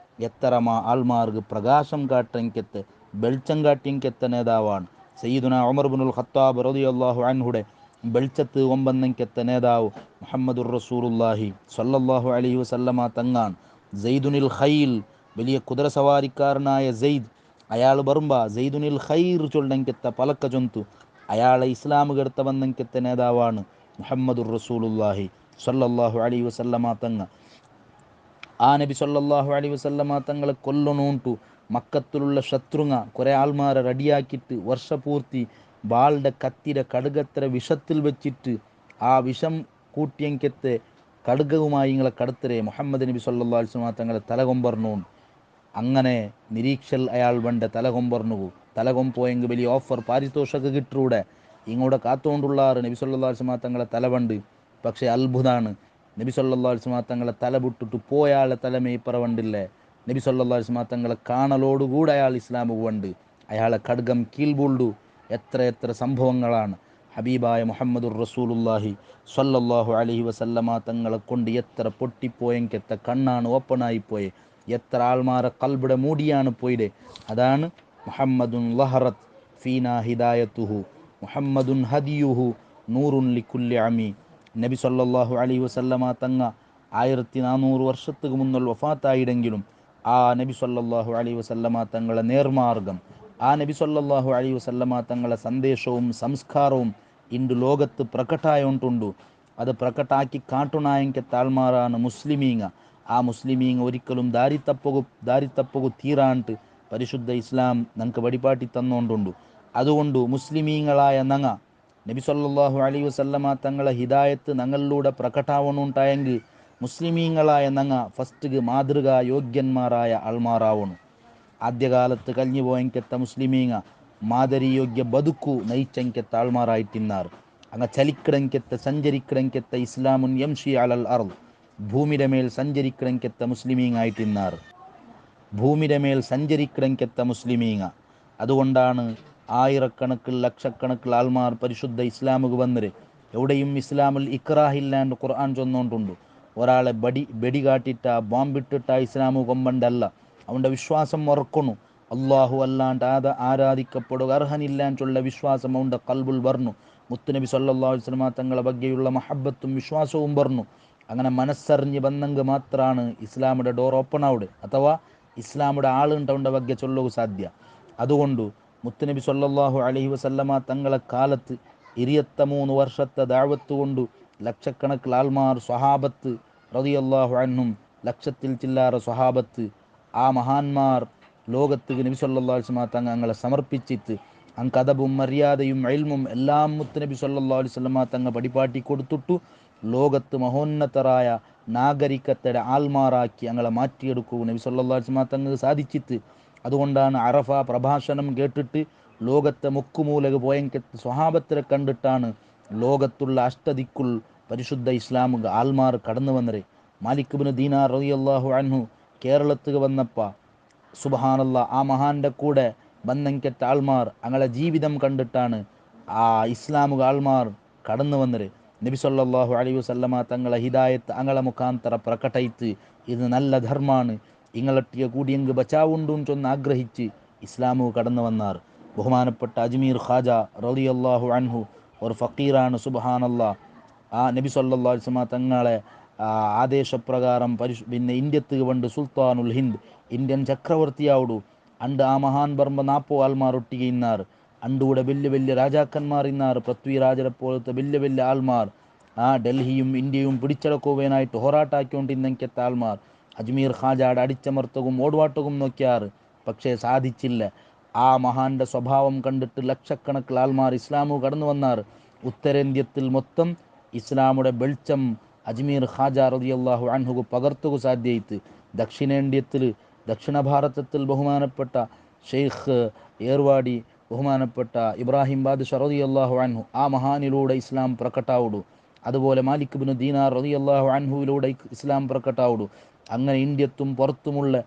എത്തരമാ ആൾമാർക്ക് പ്രകാശം കാട്ടെങ്കെത്ത് വെളിച്ചം കാട്ടിയെങ്കെത്ത നേതാവാണ്. സയ്യിദുന ഉമർ ഇബ്നുൽ ഖത്താബ് റളിയല്ലാഹു അൻഹുടെ വെളിച്ചത്ത് ഒമ്പന്നെങ്കെത്ത നേതാവ് മുഹമ്മദുർ റസൂലുള്ളാഹി സ്വല്ലല്ലാഹു അലൈഹി വസല്ലമ തങ്ങാണ്. സെയ്ദുനിൽ ഖൈൽ, വലിയ കുതിര സവാരിക്കാരനായ സെയ്ദ്, അയാൾ ബറുമ്പ സെയ്ദുനിൽ ഖൈർ ചൊല്ലെങ്കെത്ത പലക്ക ചൊന്തു അയാളെ ഇസ്ലാം കെടുത്ത വന്നെങ്കെത്ത നേതാവാണ് മുഹമ്മദുർ റസൂലുള്ളാഹി സ്വല്ലല്ലാഹു അലൈഹി വസല്ലമ തങ്ങ. ആ നബി സല്ലല്ലാഹു അലൈഹി വസല്ലമ തങ്ങളെ കൊല്ലണോണ്ടു മക്കത്തിലുള്ള ശത്രുങ്ങ കുറേ ആൾമാരെ റെഡിയാക്കിയിട്ട് വർഷപൂർത്തി ബാളുടെ കത്തിര കടുകത്ര വിഷത്തിൽ വെച്ചിട്ട് ആ വിഷം കൂട്ടിയെങ്കെത്ത് കടുകവുമായി ഇങ്ങളെ കടുത്തരെ മുഹമ്മദ് നബി സല്ലല്ലാഹു അലൈഹി വസല്ലമ തങ്ങളെ തലകൊമ്പർന്നു. അങ്ങനെ നിരീക്ഷൽ അയാൾ വേണ്ട തലകൊമ്പർന്നു. തലകൊമ്പോയെങ്കിൽ വലിയ ഓഫർ പാരിതോഷക കിട്ടൂടെ, ഇങ്ങോട്ട് കാത്തുകൊണ്ടുള്ളാറ് നബി സല്ലല്ലാഹു അലൈഹി വസല്ലമ തങ്ങളെ തല വണ്ട്. പക്ഷേ അത്ഭുതമാണ്, നബി സല്ലല്ലാഹു അലൈഹി വസല്ലമ തങ്ങളെ തല വിട്ടിട്ട് പോയാളെ തലമേ ഇപ്പറവണ്ടില്ലേ. നബി സല്ലല്ലാഹു അലൈഹി വസല്ലമ തങ്ങളെ കാണലോടുകൂടെ അയാൾ ഇസ്ലാമ് വണ്ട്, അയാളെ ഖഡ്ഗം കീൽബുൾഡു. എത്ര എത്ര സംഭവങ്ങളാണ് ഹബീബായ മുഹമ്മദുർ റസൂലുള്ളാഹി സ്വല്ലല്ലാഹു അലൈഹി വസല്ലമ തങ്ങളെ കൊണ്ട് എത്ര പൊട്ടിപ്പോയെങ്കെത്ത കണ്ണാണ് ഓപ്പണായിപ്പോയെ, എത്ര ആൾമാരെ കൽബിടെ മൂടിയാണ് പോയിടെ. അതാണ് മുഹമ്മദുൻ ലഹറത്ത് ഫീനാ ഹിദായത്തുഹു മുഹമ്മദുൻ ഹദിയുഹു നൂറുൻ ലിക്കുല്ലി അമി. നബി സല്ലല്ലാഹു അലൈഹി വസല്ലമ തങ്ങ 1400 വർഷத்துக்கு മുന്നൽ വഫാത്തായിടെങ്കിലും ആ നബി സല്ലല്ലാഹു അലൈഹി വസല്ലമ തങ്ങളെ നേർമാർഗം, ആ നബി സല്ലല്ലാഹു അലൈഹി വസല്ലമ തങ്ങളെ സന്ദേശവും സംസ്കാരവും ഇന്ന് ലോകത്ത് പ്രകട്ടായോണ്ടുണ്ടു. അത് പ്രകട്ടാക്കി കാട്ടുണായെങ്കെത്ത ആൾമാരാണ് മുസ്ലിമീങ്ങ. ആ മുസ്ലിമീങ്ങ ഒരിക്കലും ദാരിത്തപ്പുകു തീരാണ്ട് പരിശുദ്ധ ഇസ്ലാം ഞങ്ങൾക്ക് വഴിപാട്ടി തന്നുകൊണ്ടുണ്ട്. അതുകൊണ്ട് മുസ്ലിമീങ്ങളായ നങ്ങ നബി സല്ലല്ലാഹു അലൈഹി വസല്ലമ തങ്ങളെ ഹിദായത്ത് ഞങ്ങളിലൂടെ പ്രകട്ടാവണുണ്ടായെങ്കിൽ മുസ്ലിമീങ്ങളായ നങ്ങ ഫസ്റ്റ് മാതൃകാ യോഗ്യന്മാരായ ആൾമാരാവണു. ആദ്യകാലത്ത് കഴിഞ്ഞു പോയെങ്കെത്ത മുസ്ലിമീങ്ങ മാതരിയോഗ്യ ബതുക്കു നയിച്ചെങ്കെത്ത ആൾമാരായിട്ടിന്നാർ. അങ്ങ ചലിക്കിടങ്കെത്ത സഞ്ചരിക്കിടങ്കെത്ത ഇസ്ലാമുൻ യംഷി അലൽ അർദ്, ഭൂമിയുടെ മേൽ സഞ്ചരിക്കിടങ്കെത്ത മുസ്ലിമീങ്ങായിട്ടിന്നാർ, ഭൂമിയുടെ മേൽ സഞ്ചരിക്കിടങ്കെത്ത മുസ്ലിമീങ്ങ. അതുകൊണ്ടാണ് ആയിരക്കണക്കിൽ ലക്ഷക്കണക്കിൽ ആൾമാർ പരിശുദ്ധ ഇസ്ലാമുക്ക് വന്നര്. എവിടെയും ഇസ്ലാമിൽ ഇക്രാഹില്ലാണ്ട് ഖുർആൻ ചൊന്നുകൊണ്ടുണ്ട്. ഒരാളെ ബെടി കാട്ടിട്ട ബോംബിട്ടിട്ട ഇസ്ലാമു കൊമ്പണ്ടല്ല, അവൻ്റെ വിശ്വാസം ഉറക്കണു. അള്ളാഹു അല്ലാണ്ട് ആരാധിക്കപ്പെടുക അർഹനില്ലാണ്ടുള്ള വിശ്വാസം അവൻ്റെ കൽബുൽ വർന്നു. മുത്തുനബി സല്ലല്ലാഹു അലൈഹി വസല്ലമ തങ്ങളെ ബഗ്ഗെയുള്ള മഹബത്തും വിശ്വാസവും പറഞ്ഞു. അങ്ങനെ മനസ്സറിഞ്ഞ് ബന്നെങ്കിൽ മാത്രമാണ് ഇസ്ലാമിൻ്റെ ഡോർ ഓപ്പൺ ആവുക, അഥവാ ഇസ്ലാമിൻ്റെ ആളുണ്ടവൻ്റെ ബഗ്ഗെ ചൊല്ലുക സാധ്യ. അതുകൊണ്ട് മുത്തുനബി സല്ലല്ലാഹു അലൈഹി വസല്ലമ തങ്ങളെ കാലത്ത് 23 വർഷത്തെ ദഅവത്ത് കൊണ്ട് ലക്ഷക്കണക്കിൽ ആൾമാർ സ്വഹാബത്ത് റളിയല്ലാഹു അൻഹും, ലക്ഷത്തിൽ ചില്ലാറ സ്വഹാബത്ത്, ആ മഹാന്മാർ ലോകത്ത് നബി സല്ലല്ലാഹു അലൈഹി വസല്ലമ തങ്ങളെ സമർപ്പിച്ചിട്ട് അങ്ങ് അദബും മര്യാദയും ഇൽമും എല്ലാം മുത്തുനബി സല്ലല്ലാഹു അലൈഹി വസല്ലമ തങ്ങൾ പഠിപ്പാട്ടി കൊടുത്തിട്ടു ലോകത്ത് മഹോന്നതരായ നാഗരികത്തെ ആൾമാറാക്കി ഞങ്ങളെ മാറ്റിയെടുക്കൂ നബി സല്ലല്ലാഹു അലൈഹി വസല്ലമ തങ്ങൾക്ക് സാധിച്ചിട്ട്. അതുകൊണ്ടാണ് അറഫ പ്രഭാഷണം കേട്ടിട്ട് ലോകത്തെ മുക്കുമൂലക പോയെങ്കിൽ സ്വഹാബത്തിനെ കണ്ടിട്ടാണ് ലോകത്തുള്ള അഷ്ടദിക്കുൾ പരിശുദ്ധ ഇസ്ലാമുക ആൽമാർ കടന്നു വന്നരെ. മാലിക് ഇബ്നു ദീനാർ റളിയല്ലാഹു അൻഹു കേരളത്തിൽ വന്നപ്പ സുബ്ഹാനല്ലാ, ആ മഹാന്റെ കൂടെ ബന്ധങ്കെറ്റ ആൾമാർ അങ്ങളെ ജീവിതം കണ്ടിട്ടാണ് ആ ഇസ്ലാമുക ആൾമാർ കടന്നു വന്നര്. നബി സല്ലല്ലാഹു അലൈഹി വസല്ലമ തങ്ങളെ ഹിദായത്ത് അങ്ങളെ മുഖാന്തര പ്രകടയിത്ത് ഇത് നല്ല ധർമാണ്, ഇങ്ങളൊട്ടിയ കൂടിയെങ്ക് ബച്ചാവുണ്ടു ചൊന്ന് ആഗ്രഹിച്ച് ഇസ്ലാമു കടന്നു വന്നാർ. ബഹുമാനപ്പെട്ട അജ്മീർ ഖാജ റളിയല്ലാഹു അൻഹു ഒരു ഫക്കീറാണ്. സുബ്ഹാനല്ലാ, ആ നബി സല്ലല്ലാഹു അലൈഹി വസല്ലമ തങ്ങളെ ആദേശപ്രകാരം പിന്നെ ഇന്ത്യക്ക് വണ്ട് സുൽത്താനുൽ ഹിന്ദ്, ഇന്ത്യൻ ചക്രവർത്തിയാവുടു. അണ്ട് ആ മഹാൻ പറമ്പ 40 ആൾമാർ ഒട്ടിಗೆ ഇന്നാർ. അണ്ടൂടെ വലിയ വലിയ രാജാക്കന്മാർ ഇന്നാർ, പൃഥ്വിരാജരെ പോലത്തെ വലിയ വലിയ ആൾമാർ. ഡൽഹിയും ഇന്ത്യയും പിടിച്ചടക്കുവാനായിട്ട് ഹോറാട്ടാക്കിക്കൊണ്ടിരുന്നെങ്കെത്ത ആൾമാർ അജ്മീർ ഖാജാടെ അടിച്ചമർത്തവും ഓടുവാട്ടവും നോക്കിയാർ, പക്ഷേ സാധിച്ചില്ല. ആ മഹാന്റെ സ്വഭാവം കണ്ടിട്ട് ലക്ഷക്കണക്കിൽ ആൾമാർ ഇസ്ലാമു കടന്നു വന്നാർ. ഉത്തരേന്ത്യത്തിൽ മൊത്തം ഇസ്ലാമുടെ വെളിച്ചം അജ്മീർ ഖാജ റളിയല്ലാഹു അൻഹു പകർത്തുക സാധ്യയിത്ത്. ദക്ഷിണേന്ത്യത്തിൽ ദക്ഷിണ ഭാരതത്തിൽ ബഹുമാനപ്പെട്ട ഷെയ്ഖ് ഏർവാടി, ബഹുമാനപ്പെട്ട ഇബ്രാഹിം ബാദ്ഷാ റളിയല്ലാഹു അൻഹു, ആ മഹാനിലൂടെ ഇസ്ലാം പ്രകട്ടാവുടു. അതുപോലെ മാലിക് ഇബ്നു ദീനാർ റളിയല്ലാഹു അൻഹുവിലൂടെ ഇസ്ലാം പ്രകട്ടാവുടു. അങ്ങനെ ഇന്ത്യത്തും പുറത്തുമുള്ള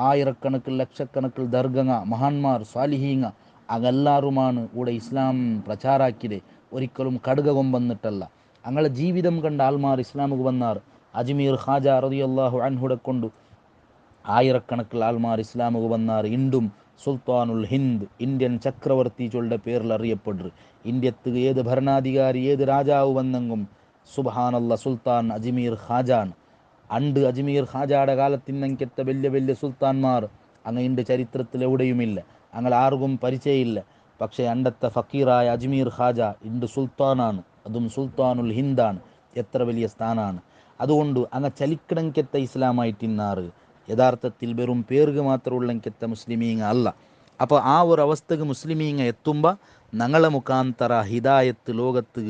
ആയിരക്കണക്കിൽ ലക്ഷക്കണക്കിൽ ദർഗങ്ങ മഹാന്മാർ സ്വാലിഹീങ്ങ അതെല്ലാറുമാണ് ഇവിടെ ഇസ്ലാം പ്രചാരാക്കിയത്. ഒരിക്കലും കടുക കൊമ്പന്നിട്ടല്ല. അങ്ങനെ ജീവിതം കണ്ട ആൾമാർ ഇസ്ലാമുക്ക് വന്നാർ. അജ്മീർ ഖാജ റളിയല്ലാഹു അൻഹുടെ കൊണ്ട് ആയിരക്കണക്കിൽ ആൾമാർ ഇസ്ലാമുക്ക് വന്നാർ. ഇണ്ടും സുൽത്താനുൽ ഹിന്ദ്, ഇന്ത്യൻ ചക്രവർത്തി ചൊല്ലുടെ പേരിൽ അറിയപ്പെടും. ഇന്ത്യത്ത് ഏത് ഭരണാധികാരി ഏത് രാജാവ് വന്നെങ്കും സുബ്ഹാനല്ല സുൽത്താൻ അജ്മീർ ഖാജാണ്. അണ്ട് അജ്മീർ ഖാജയുടെ കാലത്തിനെങ്കത്തെ വലിയ വലിയ സുൽത്താൻമാർ അങ്ങ് ഇണ്ട് ചരിത്രത്തിൽ എവിടെയുമില്ല, അങ്ങനെ ആർക്കും പരിചയമില്ല. പക്ഷേ അണ്ടത്തെ ഫക്കീറായ അജ്മീർ ഖാജ ഇണ്ട് സുൽത്താനാണ്, അതും സുൽത്താനുൽ ഹിന്ദാണ്. എത്ര വലിയ സ്ഥാനാണ്. അതുകൊണ്ട് അങ്ങ് ചലിക്കണങ്കെത്ത ഇസ്ലാമായിട്ടിന്നാറ് യഥാർത്ഥത്തിൽ വെറും പേർക്ക് മാത്രമുള്ളങ്കെത്ത മുസ്ലിമീങ്ങ അല്ല. അപ്പോൾ ആ ഒരു അവസ്ഥക്ക് മുസ്ലിമീങ്ങ എത്തുമ്പോൾ ഞങ്ങളെ മുഖാന്തര ഹിദായത്ത് ലോകത്ത്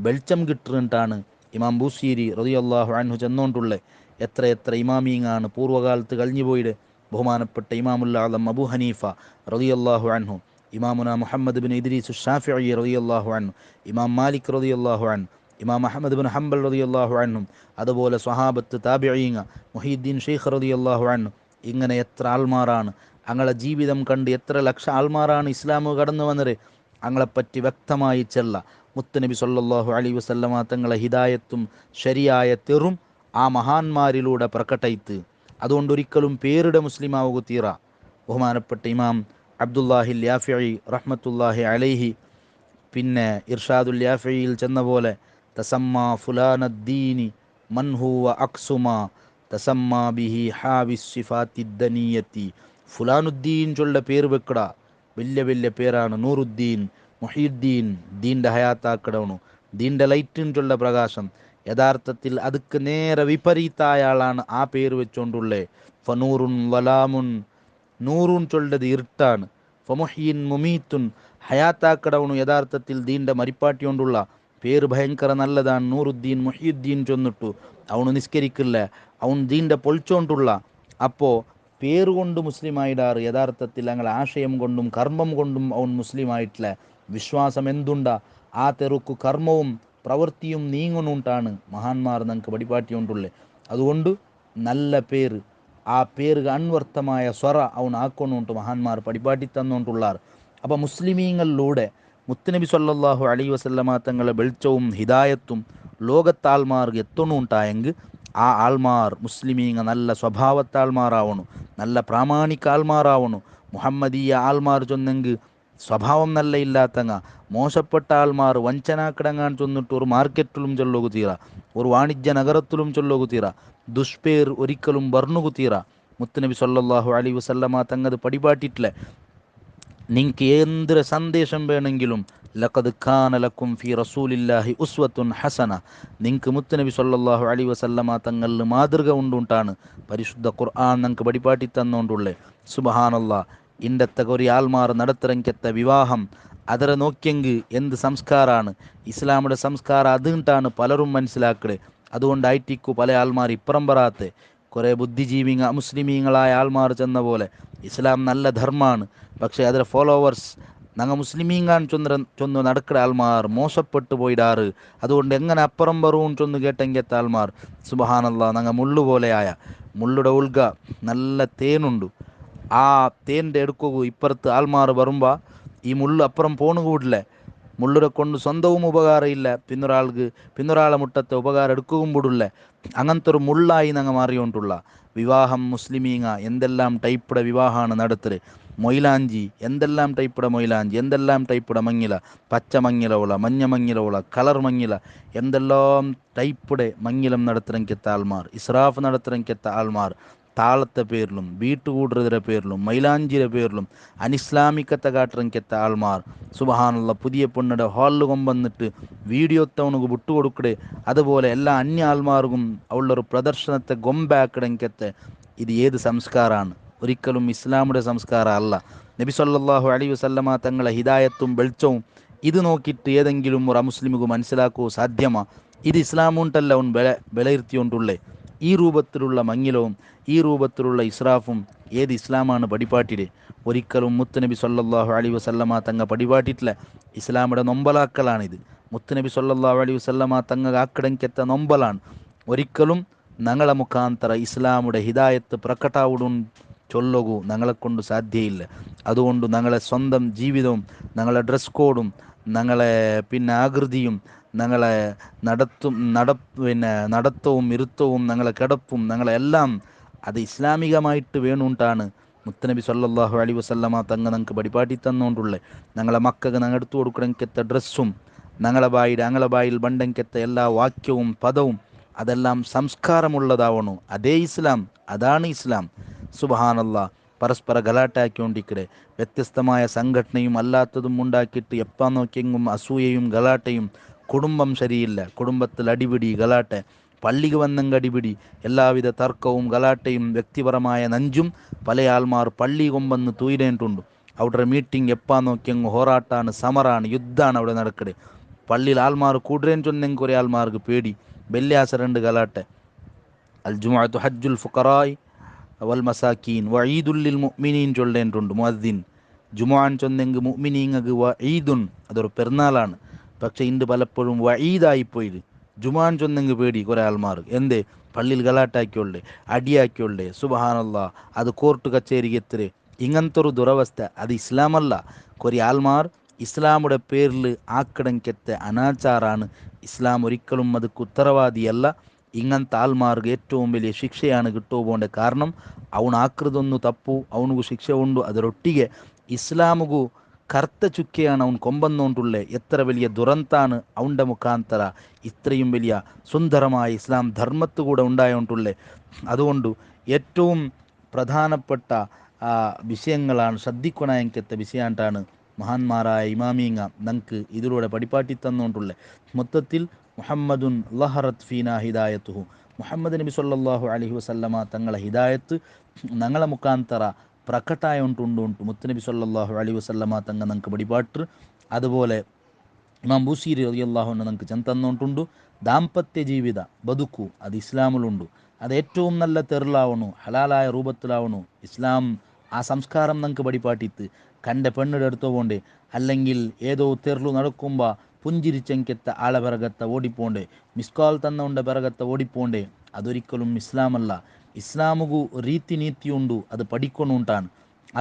വെളിച്ചം കിട്ടുന്നിട്ടാണ് ഇമാം ബൂസീരി റളിയല്ലാഹു അൻഹു ചെന്നോണ്ടുള്ളത്. എത്ര എത്ര ഇമാമീങ്ങാണ് പൂർവ്വകാലത്ത് കഴിഞ്ഞു പോയിട്ട്. ബഹുമാനപ്പെട്ട ഇമാമുൽ ആലം അബൂ ഹനീഫ റളിയല്ലാഹു അൻഹു, ഇമാമുന മുഹമ്മദ് ബിൻ ഇദ്രീസ് ഷാഫിഈ റളിയല്ലാഹു അൻഹു, ഇമാം മാലിക് റളിയല്ലാഹു അൻഹു, ഇമാം അഹ്മദ് ബിൻ ഹംബൽ റളിയല്ലാഹു അൻഹു, അതുപോലെ സ്വഹാബത്ത് താബിഈങ്ങ, മുഹീദ്ദീൻ ഷെയ്ഖ് റളിയല്ലാഹു അൻഹു. ഇങ്ങനെ എത്ര ആൾമാരാണ് അങ്ങളെ ജീവിതം കണ്ട് എത്ര ലക്ഷം ആൾമാരാണ് ഇസ്ലാമു കടന്നു വന്നത്. അങ്ങളെപ്പറ്റി വ്യക്തമായി ചെല്ല മുത്തുനബി സല്ലല്ലാഹു അലൈഹി വസല്ലമ തങ്ങളെ ഹിദായത്തും ശരിയായ തെറും ആ മഹാന്മാരിലൂടെ പ്രകടയിത്ത്. അതുകൊണ്ട് ഒരിക്കലും പേരുടെ മുസ്ലിമാവുക തീറ. ബഹുമാനപ്പെട്ട ഇമാം അബ്ദുല്ലാഹിൽ യാഫിഈ റഹ്മത്തുല്ലാഹി അലൈഹി പിന്നെ ഇർഷാദുൽ യാഫിയിൽ ചെന്ന പോലെ തസമ്മ ഫുലാനദ്ദീനി മൻഹുവ അക്സുമ തസമ്മ ബിഹി ഹാവിസ് സിഫാത്തിദ്ദനിയത്തി. ഫുലാനുദ്ദീൻ ചൊല്ല പേര് വെക്കട വലിയ വലിയ പേരാണ്. നൂറുദ്ദീൻ, മുഹീദ്ദീൻ, ദീൻ്റെ ഹയാത്താക്കടവണു, ദീൻ്റെ ലൈറ്റിൻ ചൊല്ല പ്രകാശം. യഥാർത്ഥത്തിൽ അതുക്ക് നേരെ വിപരീതായ ആളാണ് ആ പേര് വെച്ചുകൊണ്ടുള്ളേ. ഫനൂറുൻ വലാമുൻ, നൂറുൻ ചൊല്ലത് ഇരുട്ടാണ്. ഫമുഹീൻ മുമീത്തുൻ, ഹയാത്താക്കടവണു യഥാർത്ഥത്തിൽ ദീൻ്റെ മരിപ്പാട്ടി കൊണ്ടുള്ള പേര് ഭയങ്കര നല്ലതാണ്. നൂറുദ്ദീൻ മുഹീദ്ദീൻ ചൊന്നിട്ടു അവന് നിസ്കരിക്കില്ല, അവൻ ദീൻ്റെ പൊളിച്ചോണ്ടുള്ള. അപ്പോൾ പേരുകൊണ്ട് മുസ്ലിമായിടാറ് യഥാർത്ഥത്തിൽ ഞങ്ങൾ ആശയം കൊണ്ടും കർമ്മം കൊണ്ടും അവൻ മുസ്ലിമായിട്ടില്ല. വിശ്വാസം എന്തുണ്ടാ ആ തെറുക്കു കർമ്മവും പ്രവൃത്തിയും നീങ്ങുന്നുണ്ടാണ് മഹാന്മാർ ഞങ്ങൾക്ക് പടിപാട്ടിക്കൊണ്ടുള്ളത്. അതുകൊണ്ട് നല്ല പേര്, ആ പേർക്ക് അന്വർത്ഥമായ സ്വറ അവൻ ആക്കൊണ്ടുണ്ട് മഹാന്മാർ പടിപാട്ടി തന്നുകൊണ്ടുള്ളാർ. അപ്പോൾ മുസ്ലിമീങ്ങളിലൂടെ മുത്തുനബി സല്ലല്ലാഹു അലൈഹി വസല്ലമ തങ്ങളെ വെളിച്ചവും ഹിദായത്തും ലോകത്താൾമാർക്ക് എത്തണുണ്ടായെങ്കിൽ ആ ആൾമാർ മുസ്ലിമീങ്ങ നല്ല സ്വഭാവത്താൾമാറാവണു, നല്ല പ്രാമാണിക ആൾമാറാവണു. മുഹമ്മദീയ ആൾമാർ ചൊന്നെങ്കിൽ സ്വഭാവം നല്ല ഇല്ലാത്തങ്ങ മോശപ്പെട്ട ആൾമാർ വഞ്ചനാക്കിടങ്ങാൻ ചൊന്നിട്ട് ഒരു മാർക്കറ്റിലും ചൊല്ലുകു തീറ, ഒരു വാണിജ്യ നഗരത്തിലും ചൊല്ലുകു തീറ, ദുഷ്പേർ ഒരിക്കലും വർണ്ണുകു തീറ. മുത്തുനബി സല്ലല്ലാഹു അലൈഹി വസല്ലമ തങ്ങത് പടിപാട്ടിട്ടില്ല. നിങ്ങൾക്ക് എന്തൊരു സന്ദേശം വേണമെങ്കിലും ലഖദ് ഖാന ലക്കും ഫി റസൂലില്ലാഹി ഉസ്വത്തുൻ ഹസന, നിങ്ങൾക്ക് മുത്തുനബി സല്ലല്ലാഹു അലൈഹി വസല്ലമ തങ്ങളിൽ മാതൃക ഉണ്ടുണ്ടാണ് പരിശുദ്ധ ഖുർആൻ നിങ്ങൾക്ക് പടിപാട്ടി തന്നുകൊണ്ടുള്ളേ. സുബ്ഹാനല്ലാ, ഇണ്ടത്തെ ഒരു ആൾമാർ നടത്തിറങ്ങിയത്തെ വിവാഹം അതരെ നോക്കിയെങ്കിൽ എന്ത് സംസ്കാരമാണ്. ഇസ്ലാമിൻ്റെ സംസ്കാരം അതുകൊണ്ടാണ് പലരും മനസ്സിലാക്കണേ. അതുകൊണ്ട് ഐറ്റിക്കു പല ആൾമാർ ഇപ്പുറം പറയാത്തെ കുറേ ബുദ്ധിജീവിങ്ങ മുസ്ലിമീങ്ങളായ ആൾമാർ ചെന്ന പോലെ ഇസ്ലാം നല്ല ധർമ്മമാണ്, പക്ഷേ അതിലെ ഫോളോവേഴ്സ് ഞങ്ങൾ മുസ്ലിമീങ്ങാൻ ചൊന്ന് നടക്കുന്ന ആൾമാർ മോശപ്പെട്ടു പോയിടാറ്. അതുകൊണ്ട് എങ്ങനെ അപ്പുറം പറവും ചൊന്ന് കേട്ടെങ്കത്തെ ആൾമാർ സുബ്ഹാനല്ലാഹ് ഞങ്ങൾ മുള്ളു പോലെയായ മുള്ളുടെ ഉൾഗ നല്ല തേനുണ്ട്. ആ തേൻ്റെ എടുക്കൂ ഇപ്പുറത്ത് ആൾമാർ വരുമ്പോൾ ഈ മുള്ളു അപ്പുറം പോണു കൂടില്ലേ. മുള്ളുരെ കൊണ്ട് സ്വന്തവും ഉപകാരമില്ല, പിന്നൊരാളെ മുട്ടത്തെ ഉപകാരം എടുക്കുകയും കൂടില്ലേ. അങ്ങനത്തെ ഒരു മുള്ളായി ഞങ്ങൾ മാറിയോണ്ടുള്ള വിവാഹം മുസ്ലിമീങ്ങ എന്തെല്ലാം ടൈപ്പിടെ വിവാഹമാണ് നടത്തല്. മൊയിലാഞ്ചി എന്തെല്ലാം ടൈപ്പിടെ മൊയിലാഞ്ചി, എന്തെല്ലാം ടൈപ്പിടെ മങ്ങില, പച്ച മങ്ങില ഉള്ള, മഞ്ഞ മങ്ങില ഉള്ള, കളർ മങ്ങില, എന്തെല്ലാം ടൈപ്പിടെ മങ്ങിലം നടത്തുറങ്ങിക്കെത്ത ആൾമാർ, ഇസ്രാഫ് നടത്തുറങ്ങിക്കെത്ത ആൾമാർ താളത്തെ പേരിലും വീട്ടുകൂടുന്നതിൻ്റെ പേരിലും മൈലാഞ്ചിയുടെ പേരിലും അനിസ്ലാമിക്കത്തെ കാട്ടിറങ്ങിക്കെത്ത ആൾമാർ സുബ്ഹാനല്ലാ പുതിയ പെണ്ണിടെ ഹാളിൽ കൊമ്പന്നിട്ട് വീഡിയോ തവണക്ക് വിട്ടുകൊടുക്കടെ. അതുപോലെ എല്ലാ അന്യ ആൾമാർക്കും അവളുടെ ഒരു പ്രദർശനത്തെ ഗൊമ്പാക്കിടങ്ങിക്കത്തെ ഇത് ഏത് സംസ്കാരമാണ്. ഒരിക്കലും ഇസ്ലാമുടെ സംസ്കാരം അല്ല. നബി സല്ലല്ലാഹു അലൈഹി വസല്ലമ തങ്ങളെ ഹിദായത്തും വെളിച്ചവും ഇത് നോക്കിയിട്ട് ഏതെങ്കിലും ഒരു അമുസ്ലിമുക്ക് മനസ്സിലാക്കുവോ സാധ്യമാ? ഇത് ഇസ്ലാമുണ്ടല്ല ഉൻ വിലയിരുത്തിയോണ്ടുള്ളേ. ഈ രൂപത്തിലുള്ള മങ്ങിലവും ഈ രൂപത്തിലുള്ള ഇസ്രാഫും ഏത് ഇസ്ലാമാണ് പഠിപ്പാട്ടിടെ? ഒരിക്കലും മുത്തുനബി സല്ലല്ലാഹു അലൈഹി വസല്ലമ തങ്ങ പഠിപ്പാട്ടിട്ടില്ല. ഇസ്ലാമുടെ നൊമ്പലാക്കലാണിത്. മുത്തുനബി സല്ലല്ലാഹു അലൈഹി വസല്ലമ തങ്ങ ആക്കിടങ്കെത്ത നൊമ്പലാണ്. ഒരിക്കലും ഞങ്ങളെ മുഖാന്തര ഇസ്ലാമുടെ ഹിദായത്ത് പ്രകಟಾവുടും ചൊല്ലുകൂ ഞങ്ങളെ കൊണ്ട് സാധ്യയില്ല. അതുകൊണ്ട് ഞങ്ങളെ സ്വന്തം ജീവിതവും ഞങ്ങളെ ഡ്രസ് കോഡും ഞങ്ങളെ ആകൃതിയും ഞങ്ങളെ നടത്തവും ഇരുത്തവും ഞങ്ങളെ കിടപ്പും ഞങ്ങളെല്ലാം അത് ഇസ്ലാമികമായിട്ട് വേണുണ്ടാണ് മുത്തനബി സല്ലല്ലാഹു അലൈഹി വസല്ലമ തങ്ങ ഞങ്ങൾക്ക് പഠിപ്പാട്ടി തന്നുകൊണ്ടുള്ളേ. ഞങ്ങളെ മക്കൾക്ക് ഞങ്ങൾ എടുത്തു കൊടുക്കണമെങ്കെത്ത ഡ്രസ്സും ഞങ്ങളെ ബായിൽ ബണ്ടെങ്കെത്ത എല്ലാ വാക്യവും പദവും അതെല്ലാം സംസ്കാരമുള്ളതാവണു. അതേ ഇസ്ലാം, അതാണ് ഇസ്ലാം. സുബ്ഹാനല്ലാ. പരസ്പര ഗലാട്ടാക്കിക്കൊണ്ടിരിക്കടെ വ്യത്യസ്തമായ സംഘടനയും അല്ലാത്തതും ഉണ്ടാക്കിയിട്ട് എപ്പാ നോക്കിയെങ്കും അസൂയയും ഗലാട്ടയും. കുടുംബം ശരിയില്ല, കുടുംബത്തിൽ അടിപിടി ഗലാട്ട, പള്ളിക്ക് വന്നെങ്ക അടിപിടി, എല്ലാവിധ തർക്കവും ഗലാട്ടയും വ്യക്തിപരമായ നഞ്ചും പല ആൾമാർ പള്ളി കൊമ്പെന്ന് തൂയിടേണ്ടുണ്ട്. അവിടെ മീറ്റിംഗ് എപ്പാ നോക്കിയെങ്ങും ഹോറാട്ടാണ്, സമറാണ്, യുദ്ധാണ് അവിടെ നടക്കടെ. പള്ളിയിൽ ആൾമാർ കൂടേൻ ചൊന്നെങ്കിൽ കുറേ ആൾമാർക്ക് പേടി. വെള്ളിയാസരണ്ട് ഗലാട്ടെ. അൽ ജുമുഅത്തു ഹജ്ജുൽ ഫുഖറായി വൽ മസാക്കീൻ വഈദുൽ മുഅ്മിനീൻ ചൊല്ലേണ്ടുണ്ട് മുഅദ്ദിൻ. ജുമുഅൻ ചൊന്നെങ്കിൽ മുഅ്മിനീങ്ങൾക്ക് വഈദുൻ, അതൊരു പെരുന്നാളാണ്. പക്ഷെ ഇന്ന് പലപ്പോഴും വഈദായിപ്പോയി. ജുമുഅൻ ചൊന്നെങ്കിൽ പേടി കുറേ ആൾമാർ. എന്തേ? പള്ളിയിൽ ഗലാട്ടാക്കിയോളേ, അടിയാക്കിയോളേ. സുബ്ഹാനല്ലാ. അത് കോർട്ട് കച്ചേരിക്ക് എത്തരെ. ഇങ്ങനത്തെ ഒരു ദുരവസ്ഥ അത് ഇസ്ലാമല്ല. കുറേ ആൾമാർ ഇസ്ലാമുടെ പേരിൽ ആക്കിടങ്കെത്ത അനാചാരാണ്. ഇസ്ലാം ഒരിക്കലും ಅದಕ್ಕೆ ഉത്തരവാദിയല്ല. ഇങ്ങനത്തെ ആൾമാർക്ക് ഏറ്റവും വലിയ ശിക്ഷയാണ് കിട്ടുക പോകേണ്ട. കാരണം ಅವನು ಆಕ್ರದೊಂದು ತಪ್ಪು, ಅವನಿಗೂ ಶಿಕ್ಷೆ ಉಂಡು. ಅದರೊಟ್ಟಿಗೆ ಇಸ್ಲಾಮಿಗೂ കറുത്ത ചുക്കയാണ് അവൻ കൊമ്പെന്നുകൊണ്ടുള്ളേ. എത്ര വലിയ ദുരന്താണ് അവൻ്റെ മുഖാന്തര ഇത്രയും വലിയ സുന്ദരമായ ഇസ്ലാം ധർമ്മത്ത് കൂടെ ഉണ്ടായോണ്ടുള്ളേ. അതുകൊണ്ട് ഏറ്റവും പ്രധാനപ്പെട്ട വിഷയങ്ങളാണ് ശ്രദ്ധിക്കണയങ്കത്തെ വിഷയമായിട്ടാണ് മഹാന്മാരായ ഇമാമീങ്ങ നമുക്ക് ഇതിലൂടെ പഠിപ്പാട്ടി തന്നുകൊണ്ടുള്ളേ. മൊത്തത്തിൽ മുഹമ്മദുൻ ലഹറത് ഫീന ഹിദായത്തുഹു, മുഹമ്മദ് നബി സല്ലല്ലാഹു അലൈഹി വസല്ലമ തങ്ങളെ ഹിദായത്ത് ഞങ്ങളെ മുഖാന്തര പ്രകಟಾയുണ്ടുണ്ടു മുത്തുനബി സല്ലല്ലാഹു അലൈഹി വസല്ലമ തങ്ങ നമുക്ക് പഠിപ്പാട്ട്. അതുപോലെ ഇമാം ബൂസീരി റളിയല്ലാഹു അൻഹു നമുക്ക് തന്നുകൊണ്ടുണ്ട്. ദാമ്പത്യ ജീവിത ബതുക്കു അത് ഇസ്ലാമിലുണ്ട്. അത് ഏറ്റവും നല്ല തെറിലാവണു, ഹലാലായ രൂപത്തിലാവണു. ഇസ്ലാം ആ സംസ്കാരം നമുക്ക് പഠിപ്പാട്ടിത്ത്. കണ്ട പെണ്ണിടെ അടുത്തോ പോണ്ടേ, അല്ലെങ്കിൽ ഏതോ തെറിലു നടക്കുമ്പോൾ പുഞ്ചിരിച്ചെങ്കെത്ത ആളെ പിറകത്തെ ഓടിപ്പോണ്ടേ, മിസ്കാൾ തന്നവൻ്റെ പിറകത്തെ ഓടിപ്പോണ്ടേ. അതൊരിക്കലും ഇസ്ലാമല്ല. ഇസ്ലാമുകു ರೀತಿ നീതിയുണ്ട്, അത് പഠിക്കണുണ്ടാണ്.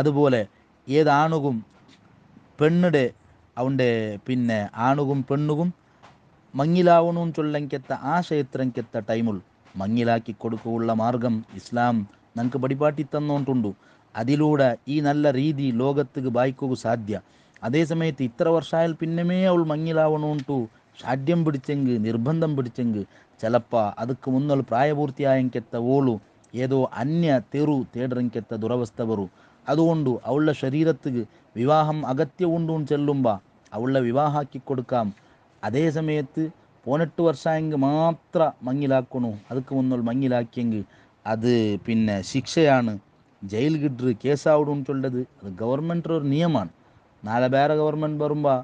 അതുപോലെ ഏതാണുകും പെണ്ണിടെ അവൻ്റെ ആണുകും പെണ്ണുകും മങ്ങിലാവണും ചൊല്ലെങ്കെത്ത ആശയത്തിരങ്കെത്ത ടൈമുൾ മങ്ങിലാക്കി കൊടുക്കുള്ള മാർഗം ഇസ്ലാം നമുക്ക് പഠിപ്പാട്ടി തന്നോണ്ടുണ്ട്. അതിലൂടെ ഈ നല്ല രീതി ലോകത്തേക്ക് ബായിക്കുക സാധ്യ. അതേസമയത്ത് ഇത്ര വർഷമായാൽ പിന്നമേ അവൾ മങ്ങിലാവണുണ്ടു ഷാഢ്യം പിടിച്ചെങ്ക്, നിർബന്ധം പിടിച്ചെങ്ക്, ചിലപ്പോൾ ಅದಕ್ಕೆ മുന്നൽ പ്രായപൂർത്തിയായെങ്കെത്ത ഓളു ഏതോ അന്യ തെറു തേടറങ്കെത്ത ദുരവസ്ഥ വരും. അതുകൊണ്ട് അവളുടെ ശരീരത്തിക്ക് വിവാഹം അഗത്യമുണ്ടു ചെല്ലുമ്പോൾ അവളെ വിവാഹമാക്കി കൊടുക്കാം. അതേ സമയത്ത് 18 വർഷമെങ്കിൽ മാത്രം മങ്ങിലാക്കണു, ಅದಕ್ಕೆ മുന്നൽ മങ്ങിലാക്കിയെങ്കിൽ അത് ശിക്ഷയാണ്, ജയിൽ കിട്ടു, കേസാവിടും ചൊല്ലത്. അത് ഗവൺമെൻറ് ഒരു നിയമമാണ്. നാളെ വേറെ ഗവൺമെൻറ് വരുമ്പോൾ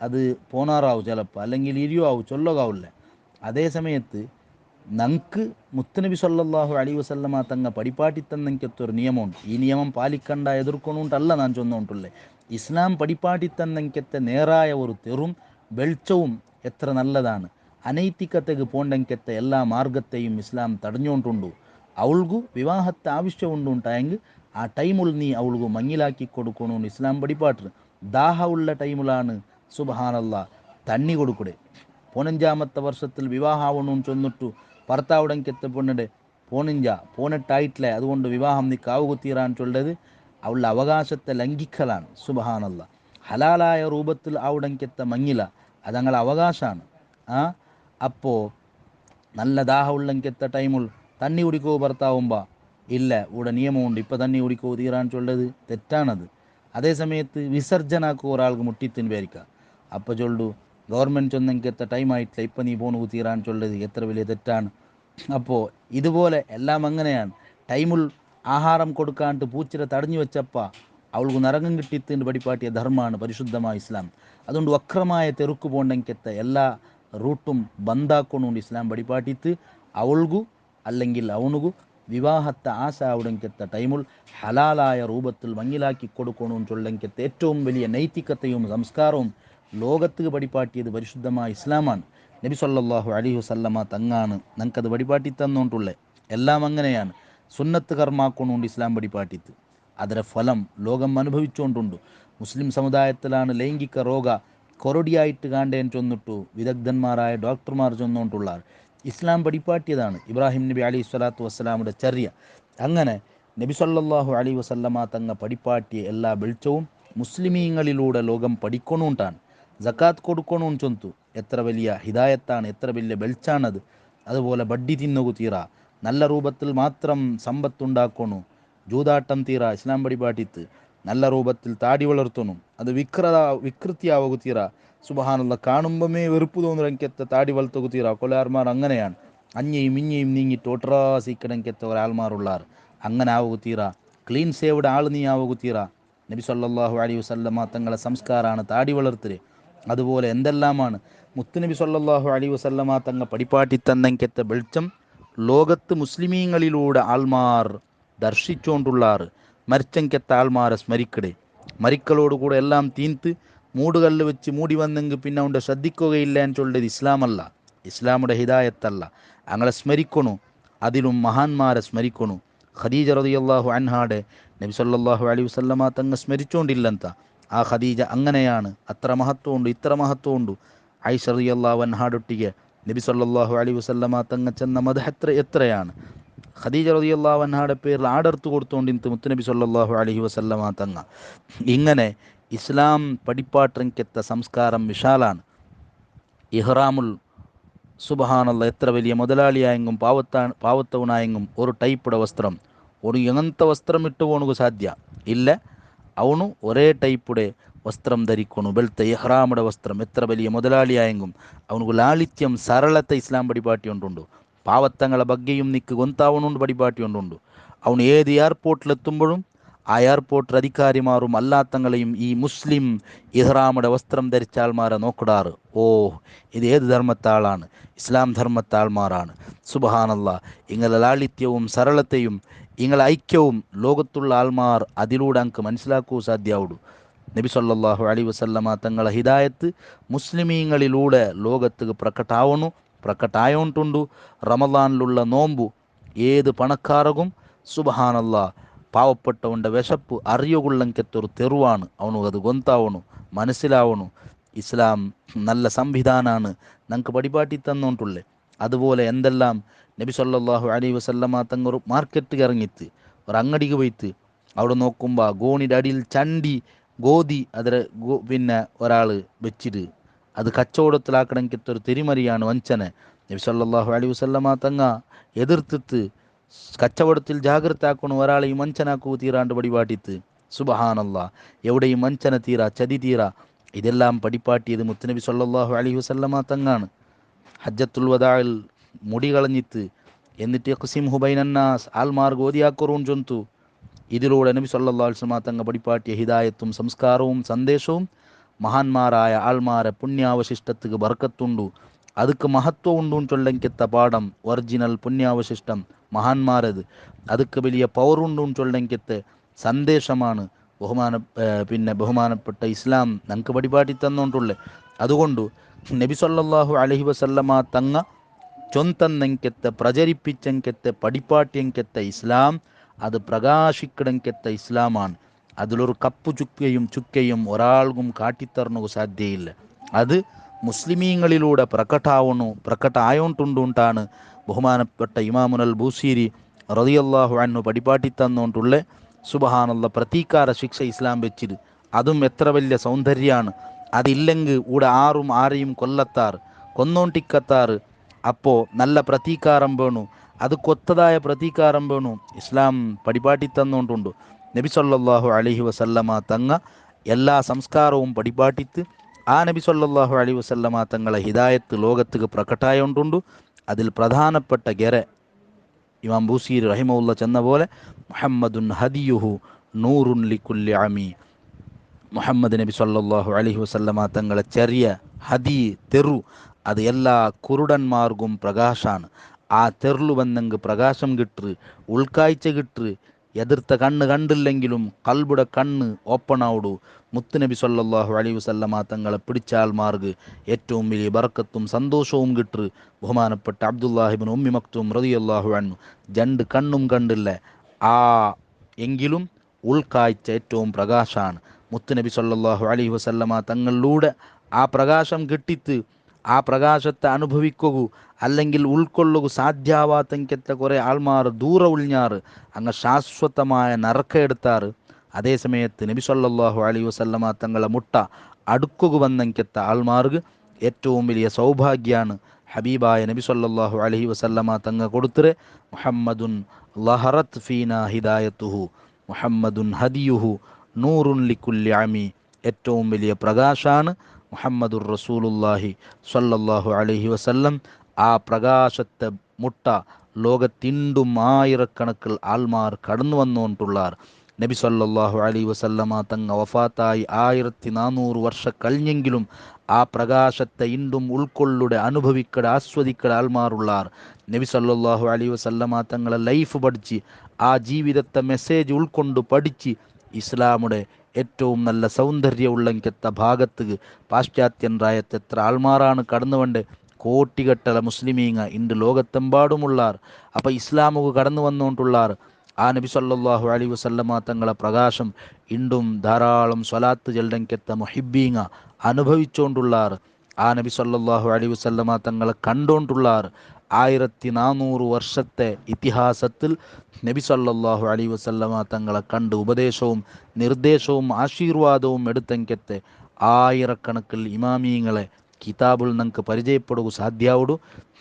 അത് പോണാറാവും ചിലപ്പോൾ, അല്ലെങ്കിൽ ഇരിയാവും, ചൊല്ലുകാവില്ല. അതേ സമയത്ത് നമുക്ക് മുത്തുനബി സല്ലല്ലാഹു അലൈഹി വസല്ലമ തങ്ങ പഠിപ്പാട്ടി തന്നെങ്കെത്തൊരു നിയമമുണ്ട്. ഈ നിയമം പാലിക്കണ്ട എതിർക്കൊണ്ടുണ്ടല്ല ഞാൻ ചൊന്നുകൊണ്ടുള്ളേ. ഇസ്ലാം പഠിപ്പാട്ടി തന്നെങ്കെത്തെ നേരായ ഒരു തെറും വെളിച്ചവും എത്ര നല്ലതാണ്. അനൈതികತೆക്ക് പോണ്ടെങ്കെത്തെ എല്ലാ മാർഗത്തെയും ഇസ്ലാം തടഞ്ഞുകൊണ്ടുണ്ടു. അവൾക്കു വിവാഹത്തെ ആവശ്യമുണ്ടുണ്ടായെങ്കിൽ ആ ടൈമിൽ നീ അവൾക്കു മങ്ങിലാക്കി കൊടുക്കണമെന്ന് ഇസ്ലാം പഠിപ്പാട്ട്. ദാഹ ഉള്ള ടൈമിലാണ് സുബ്ഹാനല്ലാ തണ്ണി കൊടുക്കൂടെ. 15ാമത്തെ വർഷത്തിൽ വിവാഹമാവണമെന്ന് ചൊന്നിട്ടു ഭർത്താവിടങ്കെത്തെ പെണ്ണിടെ 18 അതുകൊണ്ട് വിവാഹം നീ കാവുകുത്തീറാൻ ചൊല്ലത് അവളുടെ അവകാശത്തെ ലംഘിക്കലാണ്. സുബ്ഹാനല്ലാ. ഹലാലായ രൂപത്തിൽ അവിടങ്കെത്ത മങ്ങില അതങ്ങളെ അവകാശമാണ്. അപ്പോൾ നല്ല ദാഹമുള്ളങ്കെത്ത ടൈമിൽ തണ്ണി കുടിക്കോ ഭർത്താവുമ്പോൾ ഇല്ല, ഇവിടെ നിയമമുണ്ട്, ഇപ്പം തണ്ണി കുടിക്കോ തീരാൻ ചൊല്ലത് തെറ്റാണത്. അതേ സമയത്ത് വിസർജനാക്കോ ഒരാൾക്ക് മുട്ടിത്തിന് പേരിക്കാം, അപ്പോൾ ചൊല്ലു ഗവൺമെൻറ് ചൊന്നെങ്കെത്ത ടൈം ആയിട്ടില്ല, ഇപ്പം നീ പോണു തീരാൻ ചൊല്ലത് എത്ര വലിയ തെറ്റാണ്. അപ്പോൾ ഇതുപോലെ എല്ലാം അങ്ങനെയാണ്. ടൈമിൽ ആഹാരം കൊടുക്കാണ്ട് പൂച്ചിര തടഞ്ഞു വെച്ചപ്പ അവൾക്ക് നരകം കിട്ടിത്തിന് പടിപ്പാട്ടിയ ധർമ്മമാണ് പരിശുദ്ധമായ ഇസ്ലാം. അതുകൊണ്ട് വക്രമായ തെറുക്ക് പോണ്ടെങ്കത്തെ എല്ലാ റൂട്ടും ബന്ധാക്കൊണ്ടുകൊണ്ട് ഇസ്ലാം പടിപ്പാട്ടിത്ത് അവൾക്കു അല്ലെങ്കിൽ അവനുകു വിവാഹത്തെ ആശ അവിടെങ്കത്തെ ടൈമുൾ ഹലാലായ രൂപത്തിൽ മങ്ങിലാക്കി കൊടുക്കണമെന്ന് ചൊല്ലെങ്കത്തെ ഏറ്റവും വലിയ നൈതികതയും സംസ്കാരവും ലോകത്ത് പടിപ്പാട്ടിയത് പരിശുദ്ധമായ ഇസ്ലാമാണ്. നബി സല്ലല്ലാഹു അലൈഹി വസല്ലമ തങ്ങാണ് ഞങ്ങൾക്കത് പടിപ്പാട്ടി തന്നുകൊണ്ടുള്ളത്. എല്ലാം അങ്ങനെയാണ്. സുന്നത്ത് കർമാക്കൊണ്ടുകൊണ്ട് ഇസ്ലാം പടിപ്പാട്ടിത്ത് ಅದರ ഫലം ലോകം അനുഭവിച്ചുകൊണ്ടുണ്ട്. മുസ്ലിം സമുദായത്തിലാണ് ലൈംഗിക രോഗ കൊറടിയായിട്ട് കാണ്ടേൻ ചൊന്നിട്ടു വിദഗ്ധന്മാരായ ഡോക്ടർമാർ ചൊന്നുകൊണ്ടുള്ളാർ. ഇസ്ലാം പടിപ്പാട്ടിയതാണ് ഇബ്രാഹിം നബി അലൈഹി സ്വലാത്തു വസ്സലാമുടെ ചര്യ. അങ്ങനെ നബി സല്ലല്ലാഹു അലൈഹി വസല്ലമ തങ്ങ പടിപ്പാട്ടിയ എല്ലാ വെളിച്ചവും മുസ്ലിമീങ്ങളിലൂടെ ലോകം പഠിക്കണുണ്ടാണ്. ജക്കാത്ത് കൊടുക്കണമെന്ന് ചൊന്തു എത്ര വലിയ ഹിദായത്താണ്, എത്ര വലിയ വെളിച്ചാണത്. അതുപോലെ ബഡ്ഡി തിന്നുകു തീറ, നല്ല രൂപത്തിൽ മാത്രം സമ്പത്തുണ്ടാക്കണു, ജൂതാട്ടം തീറ ഇസ്ലാം പടിപാട്ടിത്ത്, നല്ല രൂപത്തിൽ താടി വളർത്തണം, അത് വികൃതിയാവുക തീറ. സുബ്ഹാനല്ലാഹ്, കാണുമ്പമേ വെറുപ്പ് തോന്നുറങ്കെത്ത താടി വളർത്തുക തീറ. കൊലാർമാർ അങ്ങനെയാണ്, അഞ്ഞയും ഇഞ്ഞയും നീങ്ങിട്ട് ഒട്രാസിക്കടങ്കെത്ത ഒരാൾമാറുള്ളാർ. അങ്ങനെ ആവുക തീറ. ക്ലീൻ സേവ്ഡ് ആൾ നീ ആവുക തീറ. നബി സല്ലല്ലാഹു അലൈഹി വസല്ലമ തങ്ങളെ സംസ്കാരമാണ് താടി വളർത്തല്. അതുപോലെ എന്തെല്ലാമാണ് മുത്തുനബി സല്ലല്ലാഹു അലൈഹി വസല്ലമ തങ്ങ പടിപ്പാട്ടി തന്നെങ്കെത്ത വെളിച്ചം ലോകത്ത് മുസ്ലിമീങ്ങളിലൂടെ ആൾമാർ ദർശിച്ചുകൊണ്ടുള്ളാറ്. മരിച്ചെങ്കെത്ത ആൾമാരെ സ്മരിക്കടെ, മരിക്കലോടുകൂടെ എല്ലാം തീന്ത് മൂടുകല്ല് വെച്ച് മൂടി വന്നെങ്കിൽ പിന്നെ അവൻ്റെ ശ്രദ്ധിക്കുകയില്ല എന്ന് ചൊല്ലത് ഇസ്ലാമല്ല, ഇസ്ലാമുടെ ഹിദായത്തല്ല. അങ്ങനെ സ്മരിക്കണു, അതിലും മഹാന്മാരെ സ്മരിക്കണു. ഖദീജ റളിയല്ലാഹു അൻഹാടെ നബി സല്ലല്ലാഹു അലൈഹി വസല്ലമ തങ്ങ സ്മരിച്ചുകൊണ്ടില്ലಂತ. ആ ഖദീജ അങ്ങനെയാണ്, അത്ര മഹത്വമുണ്ട്, ഇത്ര മഹത്വമുണ്ട്. ആയിഷ റളിയല്ലാഹു അൻഹാടൊട്ടിಗೆ നബി സല്ലല്ലാഹു അലൈഹി വസല്ലമ തങ്ങ ചെന്ന മദ്ഹ് എത്രയാണ്. ഖദീജ റളിയല്ലാഹു അൻഹാടെ പേരിൽ ആടർത്ത് കൊടുത്തുകൊണ്ട് മുത്തുനബി സല്ലല്ലാഹു അലൈഹി വസല്ലമ തങ്ങ. ഇങ്ങനെ ഇസ്ലാം പടിപ്പാട്ടിൻകെത്ത സംസ്കാരം വിശാലാണ്. ഇഹ്റാമുൽ സുബ്ഹാനല്ലാഹ്, എത്ര വലിയ മുതലാളിയായെങ്കും പാവത്തവനായെങ്കും ഒരു ടൈപ്പുടെ വസ്ത്രം, ഒരു എങ്ങനത്തെ വസ്ത്രം ഇട്ട് പോണുക സാധ്യ ഇല്ല. ಅವನು ഒരേ ടൈപ്പുടെ വസ്ത്രം ധരിക്കണു, ಬೆಳ್ತ ഇഹ്റാമുടെ വസ്ത്രം. എത്ര വലിയ മുതലാളിയായെങ്കും അവനുക്ക് ലാളിത്യം സരളത്തെ ഇസ്ലാം പടിപാട്ടിയുണ്ടുണ്ട്. പാവത്തങ്ങളെ ബഗ്ಗೆയും നിക്ക് ഗൊಂತಾವನುണ്ട് പടിപാട്ടിയുണ്ടുണ്ട്. അവൻ ഏത് എയർപോർട്ടിലെത്തുമ്പോഴും ആ എയർപോർട്ട് അധികാരിമാറും അല്ലാത്തങ്ങളെയും ഈ മുസ്ലിം ഇഹ്റാമുടെ വസ്ത്രം ധരിച്ച ആൾമാരെ നോക്കിടാറ്. ഓ, ഇത് ഏത് ധർമ്മത്താളാണ്? ഇസ്ലാം ധർമ്മത്താൾമാരാണ്. സുബ്ഹാനല്ലാഹ്, ഇങ്ങളെ ലാളിത്യവും സരളത്തെയും ഇങ്ങളെ ഐക്യവും ലോകത്തുള്ള ആൾമാർ അതിലൂടെ അങ്ക് മനസ്സിലാക്കൂ സാധ്യാവുള്ളൂ. നബി സല്ലല്ലാഹു അലൈഹി വസല്ലമ തങ്ങളെ ഹിദായത്ത് മുസ്ലിമീങ്ങളിലൂടെ ലോകത്ത് പ്രകട്ടായോണ്ടുണ്ടു. റമദാനിലുള്ള നോമ്പു ഏത് പണക്കാരകും സുബ്ഹാനല്ലാഹ് പാവപ്പെട്ടവൻ്റെ വിശപ്പ് അറിയുകൊള്ളಂಕೆത്തൊരു തെരുവാണ്. അവനു അത് ഗൊಂತಾവണു, മനസ്സിലാവണു. ഇസ്ലാം നല്ല സംവിധാനമാണ്, ഞങ്ങൾക്ക് പടിപാട്ടി തന്നോണ്ടുള്ളേ. അതുപോലെ എന്തെല്ലാം നബി സല്ലല്ലാഹു അലൈഹി വസല്ലമ തങ്ങൾ ഒരു മാർക്കറ്റിൽ ഇറങ്ങിത്ത് ഒരു അങ്ങടിക്ക് പോയിത്ത് അവിടെ നോക്കുമ്പോൾ ഗോണിയുടെ അടിയിൽ ചണ്ടി ഗോതി അതിൽ പിന്നെ ഒരാൾ വെച്ചിട്ട് അത് കച്ചവടത്തിലാക്കണമെങ്കിൽ ഒരു തെരിമറിയാണ് വഞ്ചന. നബി സല്ലല്ലാഹു അലൈഹി വസല്ലമ തങ്ങ എതിർത്തിട്ട് കച്ചവടത്തിൽ ജാഗ്രത ആക്കണു, ഒരാളെ ഈ വഞ്ചനാക്കൂ തീരാണ്ട് പടിപാട്ടിത്ത്. സുബ്ഹാനല്ലാഹ്, എവിടെയും വഞ്ചന തീരാ, ചതി തീരാ. ഇതെല്ലാം പടിപ്പാട്ടിയത് മുത്തുനബി സല്ലല്ലാഹു അലൈഹി വസല്ലമ തങ്ങാണ്. ഹജ്ജത്തുൽ വദാഇൽ മുടി കളഞ്ഞിത്ത് എന്നിട്ട് യഖ്സിംഹു ബൈനന്നാസ് ആൽമാർക്ക് ഓതിയാക്കൊറൂൻ ചൊന്തു. ഇതിലൂടെ നബി സല്ലല്ലാഹു അലൈഹി വസല്ലമ തങ്ങ പടിപ്പാട്ടിയ ഹിദായത്തും സംസ്കാരവും സന്ദേശവും മഹാന്മാരായ ആൾമാരെ പുണ്യാവശിഷ്ടത്തിക്ക് ബർക്കത്തുണ്ടു, ಅದಕ್ಕೆ ಮಹತ್ವ ಉಂಡು ചൊല്ലെങ്കെത്ത പാഠം ഒറിജിനൽ പുണ്യാവശിഷ്ടം മഹാന്മാരത്. ಅದಕ್ಕೆ വലിയ പവറുണ്ടു ചൊല്ലെങ്കെത്തെ സന്ദേശമാണ് ബഹുമാനപ്പെട്ട ഇസ്ലാം ഞങ്ങൾക്ക് പടിപാട്ടി തന്നോണ്ടുള്ളേ. അതുകൊണ്ട് നബി സല്ലല്ലാഹു അലൈഹി വസല്ലമ തങ്ങ ചൊന്തന്നെങ്കെത്തെ പ്രചരിപ്പിച്ചെങ്കെത്തെ പടിപ്പാട്ടിയെങ്കെത്തെ ഇസ്ലാം അത് പ്രകാശിക്കണമെങ്കെത്ത ഇസ്ലാമാണ്. അതിലൊരു കപ്പു ചുക്കയും ഒരാൾക്കും കാട്ടിത്തരണു സാധ്യയില്ല. അത് മുസ്ലിമീങ്ങളിലൂടെ പ്രകട്ടായോണ്ടുണ്ടാണ് ബഹുമാനപ്പെട്ട ഇമാമുൽ ബൂസീരി റളിയല്ലാഹു അൻഹു പടിപാട്ടി തന്നോണ്ടുള്ള സുബ്ഹാനല്ലാഹ് പ്രതീകാര ശിക്ഷ ഇസ്ലാം വെച്ചിട്ട്. അതും എത്ര വലിയ സൗന്ദര്യമാണ്. അതില്ലെങ്കിൽ ഇവിടെ ആരെയും കൊന്നോണ്ടിക്കത്താറ്. അപ്പോൾ നല്ല പ്രതീകാരം വേണു, അത് കൊത്തതായ പ്രതീകാരം വേണു. ഇസ്ലാം പടിപാട്ടി തന്നോണ്ടുണ്ട്. നബി സല്ലല്ലാഹു അലൈഹി വസല്ലമ തങ്ങ എല്ലാ സംസ്കാരവും പടിപാട്ടിത്ത് ആ നബി സല്ലല്ലാഹു അലൈഹി വസല്ലമ തങ്ങളെ ഹിദായത്ത് ലോകത്തേക്ക് പ്രകട്ടായോണ്ടുണ്ട്. അതിൽ പ്രധാനപ്പെട്ട ഇമാം ബൂസീർ റഹിമഹുല്ല ചെന്ന പോലെ മുഹമ്മദുൻ ഹദിയുഹു നൂറുൻ ലിക്കുല്ലി അമി, മുഹമ്മദ് നബി സല്ലല്ലാഹു അലൈഹി വസല്ലമ തങ്ങളെ ചെറിയ ഹദി തെറു അത് എല്ലാ കുരുടന്മാർക്കും പ്രകാശാണ്. ആ തെറിലു വന്നെങ്ക് പ്രകാശം കിട്ടു, ഉൾക്കാഴ്ച കിട്ടു, എതിർത്ത കണ്ണ് കണ്ടില്ലെങ്കിലും കൽബുടെ കണ്ണ് ഓപ്പണാവുടു. മുത്തുനബി സല്ലല്ലാഹു അലൈഹി വസല്ലമ തങ്ങളെ പിടിച്ചാൽമാർക്ക് ഏറ്റവും വലിയ ബർക്കത്തും സന്തോഷവും കിട്ടു. ബഹുമാനപ്പെട്ട അബ്ദുല്ലാഹിബ്നു ഉമ്മി മക്തൂം റളിയല്ലാഹു അൻഹു രണ്ട് കണ്ണും കണ്ടില്ല, ആ എങ്കിലും ഉൾക്കാഴ്ച ഏറ്റവും പ്രകാശാണ്. മുത്തുനബി സല്ലല്ലാഹു അലൈഹി വസല്ലമ തങ്ങളിലൂടെ ആ പ്രകാശം കിട്ടിത്ത് ആ പ്രകാശത്തെ അനുഭവിക്കൂ, അല്ലെങ്കിൽ ഉൾക്കൊള്ളുക സാധ്യാവാത്തെങ്കത്തെ കുറേ ആൾമാർ ദൂരെ ഉൾഞ്ഞാറ് അങ്ങ് ശാശ്വതമായ നരക്ക എടുത്താറ്. അതേ സമയത്ത് നബി സല്ലല്ലാഹു അലൈഹി വസല്ലമ തങ്ങളെ മുട്ട അടുക്കുക വന്നെങ്കത്തെ ആൾമാർക്ക് ഏറ്റവും വലിയ സൗഭാഗ്യമാണ് ഹബീബായ നബി സല്ലല്ലാഹു അലൈഹി വസല്ലമ തങ്ങ കൊടുത്തിരെ മുഹമ്മദുൻ ലഹറത്ത് ഫീന ഹിദായത്തുഹു മുഹമ്മദുൻ ഹദിയുഹു നൂറുൻ ലിക്കുല്ലി അമി, ഏറ്റവും വലിയ പ്രകാശാണ് മുഹമ്മദുർ റസൂലുള്ളാഹി സ്വല്ലല്ലാഹു അലൈഹി വസല്ലം. ആ പ്രകാശത്തെ മുട്ട ലോകത്തിണ്ടും ആയിരക്കണക്കിൽ ആൾമാർ കടന്നു വന്നുകൊണ്ടുള്ളാർ. നബി സല്ലല്ലാഹു അലൈഹി വസല്ലമ തങ്ങ വഫാത്തായി 1400 വർഷം കഴിഞ്ഞെങ്കിലും ആ പ്രകാശത്തെ ഇണ്ടും ഉൾക്കൊള്ളുടെ അനുഭവിക്കട ആസ്വദിക്കട ആൾമാറുള്ളാർ. നബി സല്ലല്ലാഹു അലൈഹി വസല്ലമ തങ്ങളെ ലൈഫ് പഠിച്ച് ആ ജീവിതത്തെ മെസ്സേജ് ഉൾക്കൊണ്ട് പഠിച്ച് ഇസ്ലാമുടെ ഏറ്റവും നല്ല സൗന്ദര്യമുള്ളങ്കത്തെ ഭാഗത്ത് പാശ്ചാത്യൻ രായത്ത് എത്ര ആൾമാറാണ് കടന്നുകൊണ്ട് കോട്ടികെട്ടല മുസ്ലിമീങ്ങ ഇണ്ട് ലോകത്തെമ്പാടുമുള്ളാർ. അപ്പോൾ ഇസ്ലാമുക്ക് കടന്നു വന്നുകൊണ്ടുള്ളാർ. ആ നബി സല്ലല്ലാഹു അലൈഹി വസല്ലമ തങ്ങളെ പ്രകാശം ഇണ്ടും ധാരാളം സ്വലാത്ത് ചെല്ലങ്കത്തെ മുഹിബ്ബീങ്ങ അനുഭവിച്ചുകൊണ്ടുള്ളാർ. ആ നബി സല്ലല്ലാഹു അലൈഹി വസല്ലമ തങ്ങളെ കണ്ടുകൊണ്ടുള്ളാർ. 1400 വർഷത്തെ ഇതിഹാസത്തിൽ നബി സല്ലല്ലാഹു അലൈഹി വസല്ലമ തങ്ങളെ കണ്ട് ഉപദേശവും നിർദ്ദേശവും ആശീർവാദവും എടുത്തെങ്കത്തെ ആയിരക്കണക്കിൽ ഇമാമീങ്ങളെ കിതാബുൽ നമുക്ക് പരിചയപ്പെടുക സാധ്യാവുടു.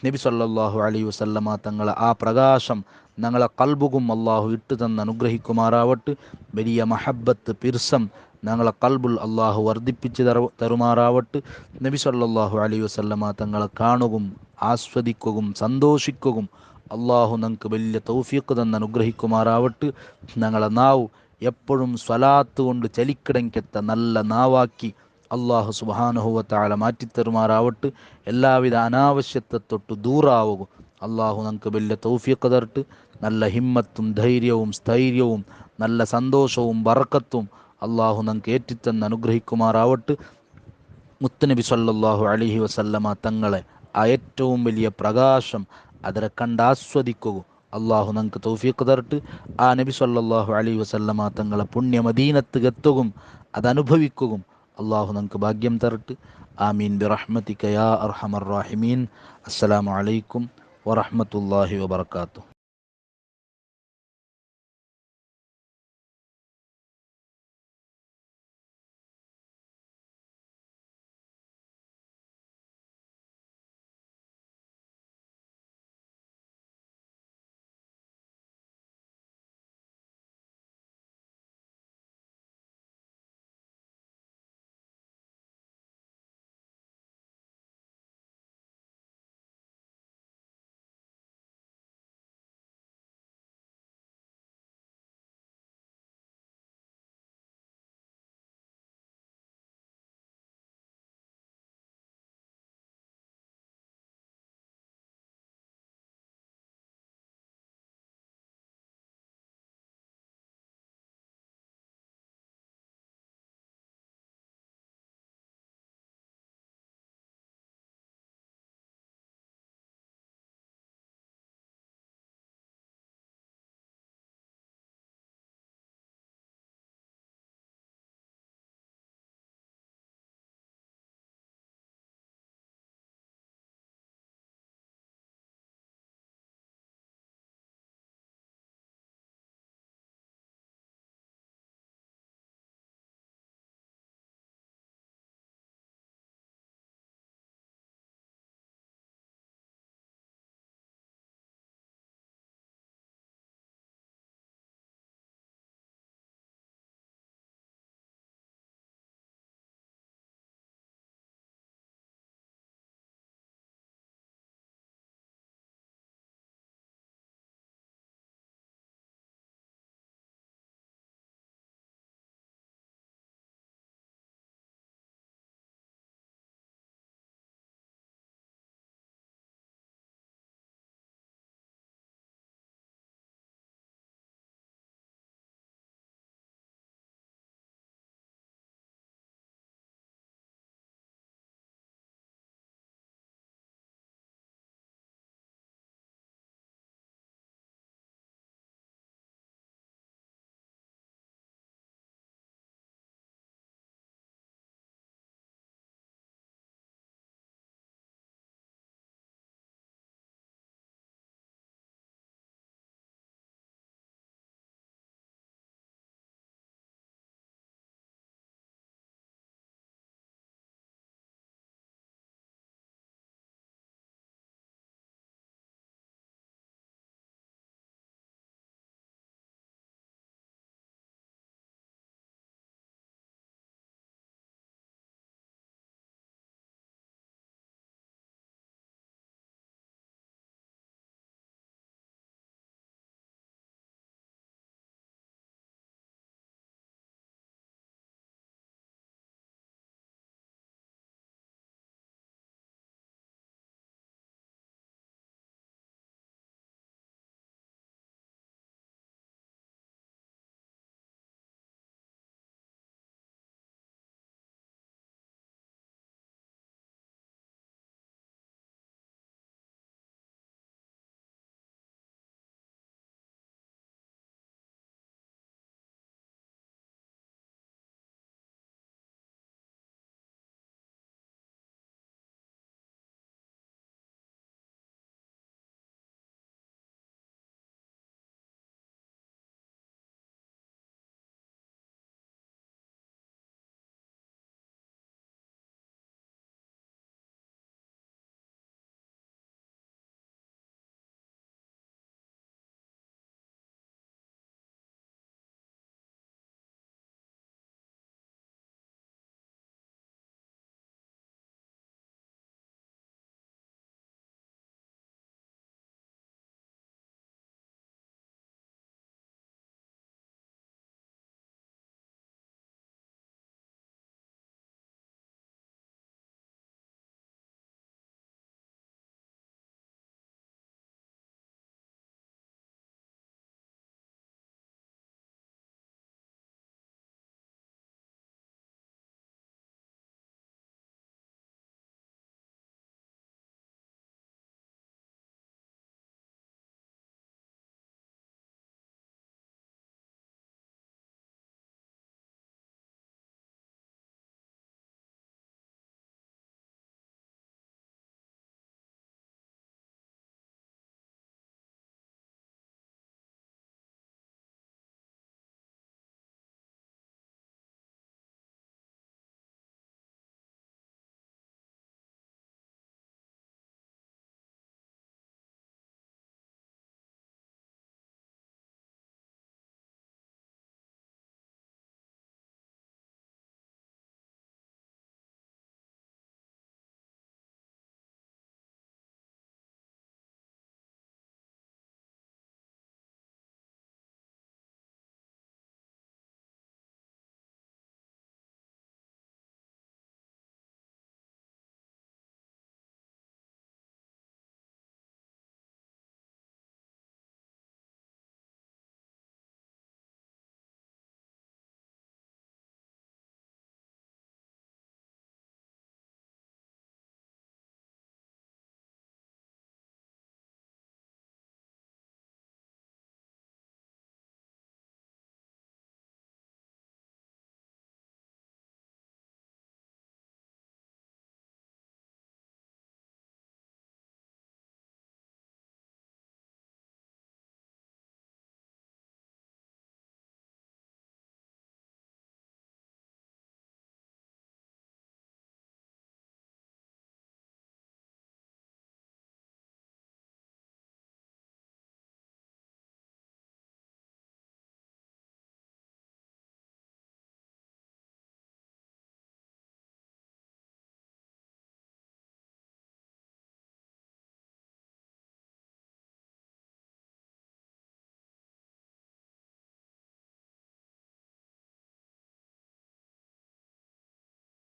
നബി സല്ലല്ലാഹു അലൈഹി വസല്ലമ തങ്ങളെ ആ പ്രകാശം ഞങ്ങളെ കൽബുകും അള്ളാഹു ഇട്ടു തന്ന് അനുഗ്രഹിക്കുമാറാവട്ട്. വലിയ മഹബത്ത് പിർസം ഞങ്ങളെ കൽബുൽ അള്ളാഹു വർദ്ധിപ്പിച്ച് തരുമാറാവട്ട്. നബി സല്ലല്ലാഹു അലൈഹി വസല്ലമ തങ്ങളെ കാണുകയും ആസ്വദിക്കുകയും സന്തോഷിക്കുകയും അള്ളാഹു ഞങ്ങൾക്ക് വലിയ തൗഫീഖ് തന്ന് അനുഗ്രഹിക്കുമാറാവട്ട്. ഞങ്ങളെ നാവ് എപ്പോഴും സ്വലാത്ത് കൊണ്ട് ചലിക്കിടങ്കത്തെ നല്ല നാവാക്കി അള്ളാഹു സുബ്ഹാനഹു വ തആല മാറ്റിത്തരുമാറാവട്ട്. എല്ലാവിധ അനാവശ്യത്തെ തൊട്ട് ദൂറാവുക അള്ളാഹു ഞങ്ങൾക്ക് വലിയ തൗഫീഖ് തരട്ട്. നല്ല ഹിമ്മത്തും ധൈര്യവും സ്ഥൈര്യവും നല്ല സന്തോഷവും ബർക്കത്തും അള്ളാഹു ഞങ്ങൾക്ക് ഏറ്റിത്തന്ന് അനുഗ്രഹിക്കുമാറാവട്ട്. മുത്തുനബി സല്ലല്ലാഹു അലൈഹി വസല്ലമ തങ്ങളെ ആ ഏറ്റവും വലിയ പ്രകാശം അതിനെ കണ്ടാസ്വദിക്കുക അള്ളാഹു ഞങ്ങൾക്ക് തൗഫീഖ് തരട്ട്. ആ നബി സല്ലല്ലാഹു അലൈഹി വസല്ലമ തങ്ങളെ പുണ്യ മദീനത്ത് എത്തുകയും അതനുഭവിക്കുകയും അള്ളാഹു ഞങ്ങൾക്ക് ഭാഗ്യം തരട്ട്. ആമീൻ ബിറഹ്മതിക യാ അർഹമർ റാഹിമീൻ. അസ്സലാമു അലൈക്കും വറഹ്മത്തുള്ളാഹി വബറകാതുഹു.